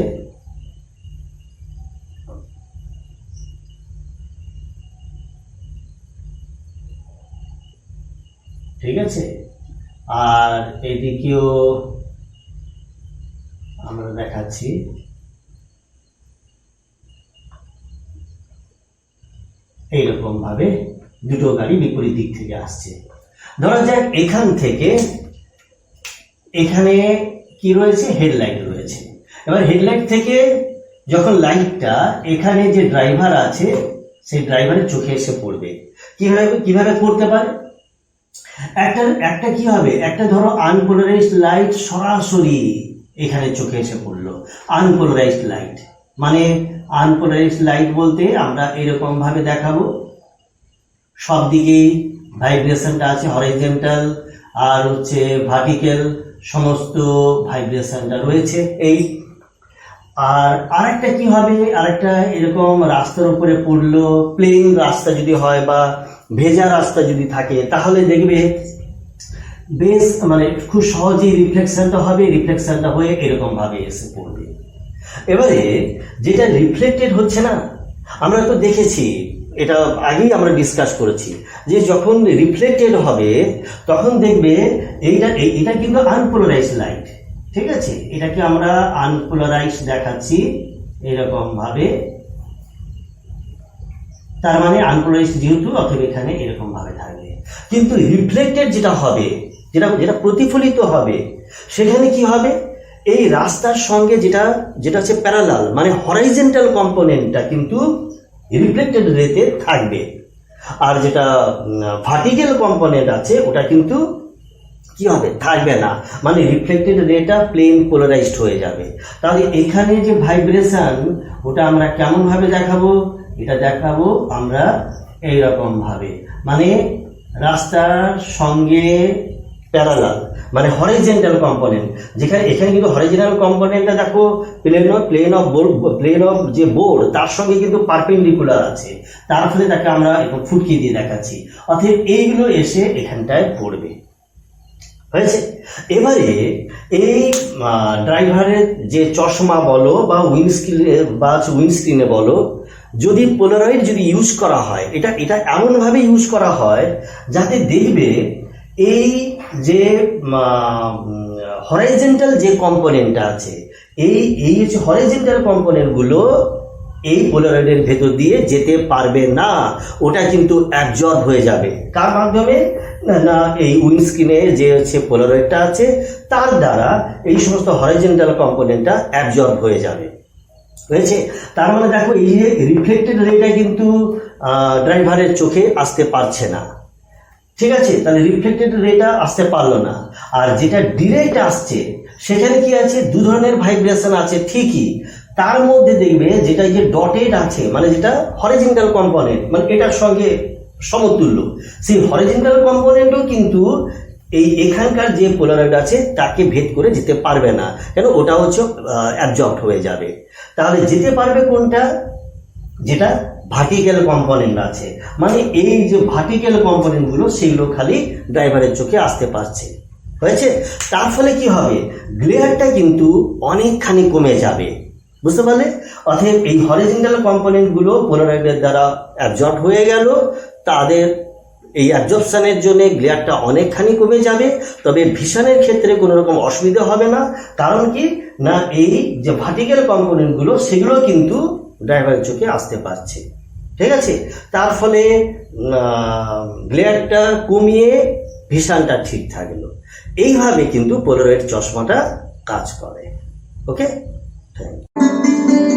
ঠিক আছে। আর এদিকেও আমরা দেখাচ্ছি, এইরকম ভাবে দুটো গাড়ি বিপরীত দিক থেকে আসছে। ধরা যাক এখান থেকে এখানে কি রয়েছে, হেডলাইট রয়েছে। এবার হেডলাইট থেকে যখন লাইটটা এখানে যে ড্রাইভার আছে সেই ড্রাইভারের চোখে এসে পড়বে, কিভাবে পড়তে পারে, একটা কি হবে, একটা ধরো আনপোলারাইজড লাইট সরাসরি এখানে চোখে এসে পড়লো। আনপোলারাইজড লাইট মানে, আনপোলারাইজড লাইট বলতে আমরা এরকম ভাবে দেখাবো, সব দিকেই ভাইব্রেশনটা আছে, হরিজন্টাল আর ভার্টিক্যাল, সমস্ত ভাইব্রেশনটা রয়েছে এই। আর আরেকটা কি হবে, আরেকটা এরকম রাস্তার উপরে পড়লো, প্লেন রাস্তা যদি হয় বা ভেজা রাস্তা যদি থাকে, তাহলে দেখবে বেশ খুব সহজেই রিফ্লেকশনটা হয়ে এরকম ভাবে এসে পড়বে। এবারে যেটা রিফ্লেক্টেড হচ্ছে না, আমরা তো দেখেছি, এটা আগেই আমরা ডিসকাস করেছি, যে যখন রিফ্লেক্টেড হবে তখন দেখবে এটা কিন্তু আনপোলারাইজড লাইট। ঠিক আছে, এটাকে আমরা আনপোলারাইজড দেখাচ্ছি এরকম ভাবে, তার মানে আনপোলারাইজড যেহেতু, অথবা এখানে এরকম ভাবে থাকবে। কিন্তু রিফ্লেক্টেড যেটা হবে, যেটা প্রতিফলিত হবে, সেখানে কি হবে, এই রাস্তার সঙ্গে যেটা হচ্ছে প্যারালাল, মানে হরাইজন্টাল কম্পোনেন্টটা কিন্তু রিফ্লেক্টেড রেতে থাকবে, আর যেটা ভার্টিক্যাল কম্পোনেন্ট আছে ওটা কিন্তু কি হবে, থাকবে না, মানে রিফ্লেক্টেড রেটা প্লেন পোলারাইজড হয়ে যাবে। তাহলে এখানে যে ভাইব্রেশন, ওটা আমরা কেমন ভাবে দেখাবো, এটা দেখাবো আমরা এইরকম ভাবে, মানে রাস্তার সঙ্গে প্যারালাল, মানে হরিজন্টাল কম্পোনেন্ট, এখানে কিন্তু হরিজন্টাল কম্পোনেন্টটা দেখো প্লেন অফ যে বোর্ড তার সঙ্গে কিন্তু পারপেন্ডিকুলার আছে, তার ফলে তাকে আমরা একটু ফুটকি দিয়ে দেখাচ্ছি, অর্থাৎ এইগুলো এসে এখানটায় পড়বে। হয়েছে। এবারে এই ড্রাইভারের যে চশমা বলো বা উইন্ডস্ক্রিনে বলো, যদি পোলারয়েড যদি ইউজ করা হয়, এটা এমনভাবে ইউজ করা হয় যাতে দেখবে এই যে হরাইজন্টাল যে কম্পোনেন্টটা আছে, এই হচ্ছে হরাইজন্টাল কম্পোনেন্টগুলো এই পোলারয়েডের ভেতর দিয়ে যেতে পারবে না, ওটা কিন্তু অ্যাবজর্ব হয়ে যাবে। কার মাধ্যমে না, এই উইন্ডস্ক্রিনে যে পোলারয়েডটা আছে তার দ্বারা এই সমস্ত হরাইজন্টাল কম্পোনেন্টটা অ্যাবজর্ব হয়ে যাবে। হয়েছে। তার মানে দেখো, এই যে রিফ্লেক্টেড রেটা কিন্তু ড্রাইভারের চোখে আসতে পারছে না। ঠিক আছে, তাহলে রিফ্লেক্টেড রেটা আসতে পারলো না। আর যেটা ডিরেক্ট আসছে সেখানে কি আছে, দু ধরনের ভাইব্রেশন আছে ঠিকই, তার মধ্যে দেখবে যেটা যে ডটেড আছে, মানে যেটা হরিজন্টাল কম্পোনেন্ট, মানে এটার সঙ্গে সমতুল্য, সেই হরিজন্টাল কম্পোনেন্টও কিন্তু এখানকার যে পোলারয়েড আছে তাকে ভেদ করে যেতে পারবে না, কেন, ওটা হচ্ছে অ্যাবজর্বড হয়ে যাবে। তাহলে যেতে পারবে কোনটা, যেটা ভার্টিক্যাল কম্পোনেন্ট আছে, মানে এই যে ভার্টিক্যাল কম্পোনেন্টগুলো সেগুলো খালি ড্রাইভারের চোখে আসতে পারছে, হয়েছে। তার ফলে কি হবে, গ্লেয়ারটা কিন্তু অনেকখানি কমে যাবে, বুঝতে পারলে। অতএব এই হরিজন্টাল কম্পোনেন্টগুলো পোলারয়েডের দ্বারা অ্যাবজর্ব হয়ে গেল, তাদের এই অ্যাবজর্পশনের জন্য গ্লেয়ারটা অনেকখানি কমে যাবে। তবে ভিশনের ক্ষেত্রে কোনো রকম অসুবিধা হবে না, কারণ কি না এই যে ভার্টিক্যাল কম্পোনেন্টগুলো সেগুলো কিন্তু ড্রাইভারের চোখে আসতে পারছে, ঠিক আছে। তার ফলে গ্লেয়ারটা কমিয়ে ভিশনটা ঠিক থাকলো। এইভাবে কিন্তু পোলারয়েড চশমাটা কাজ করে। ওকে, থ্যাংক ইউ।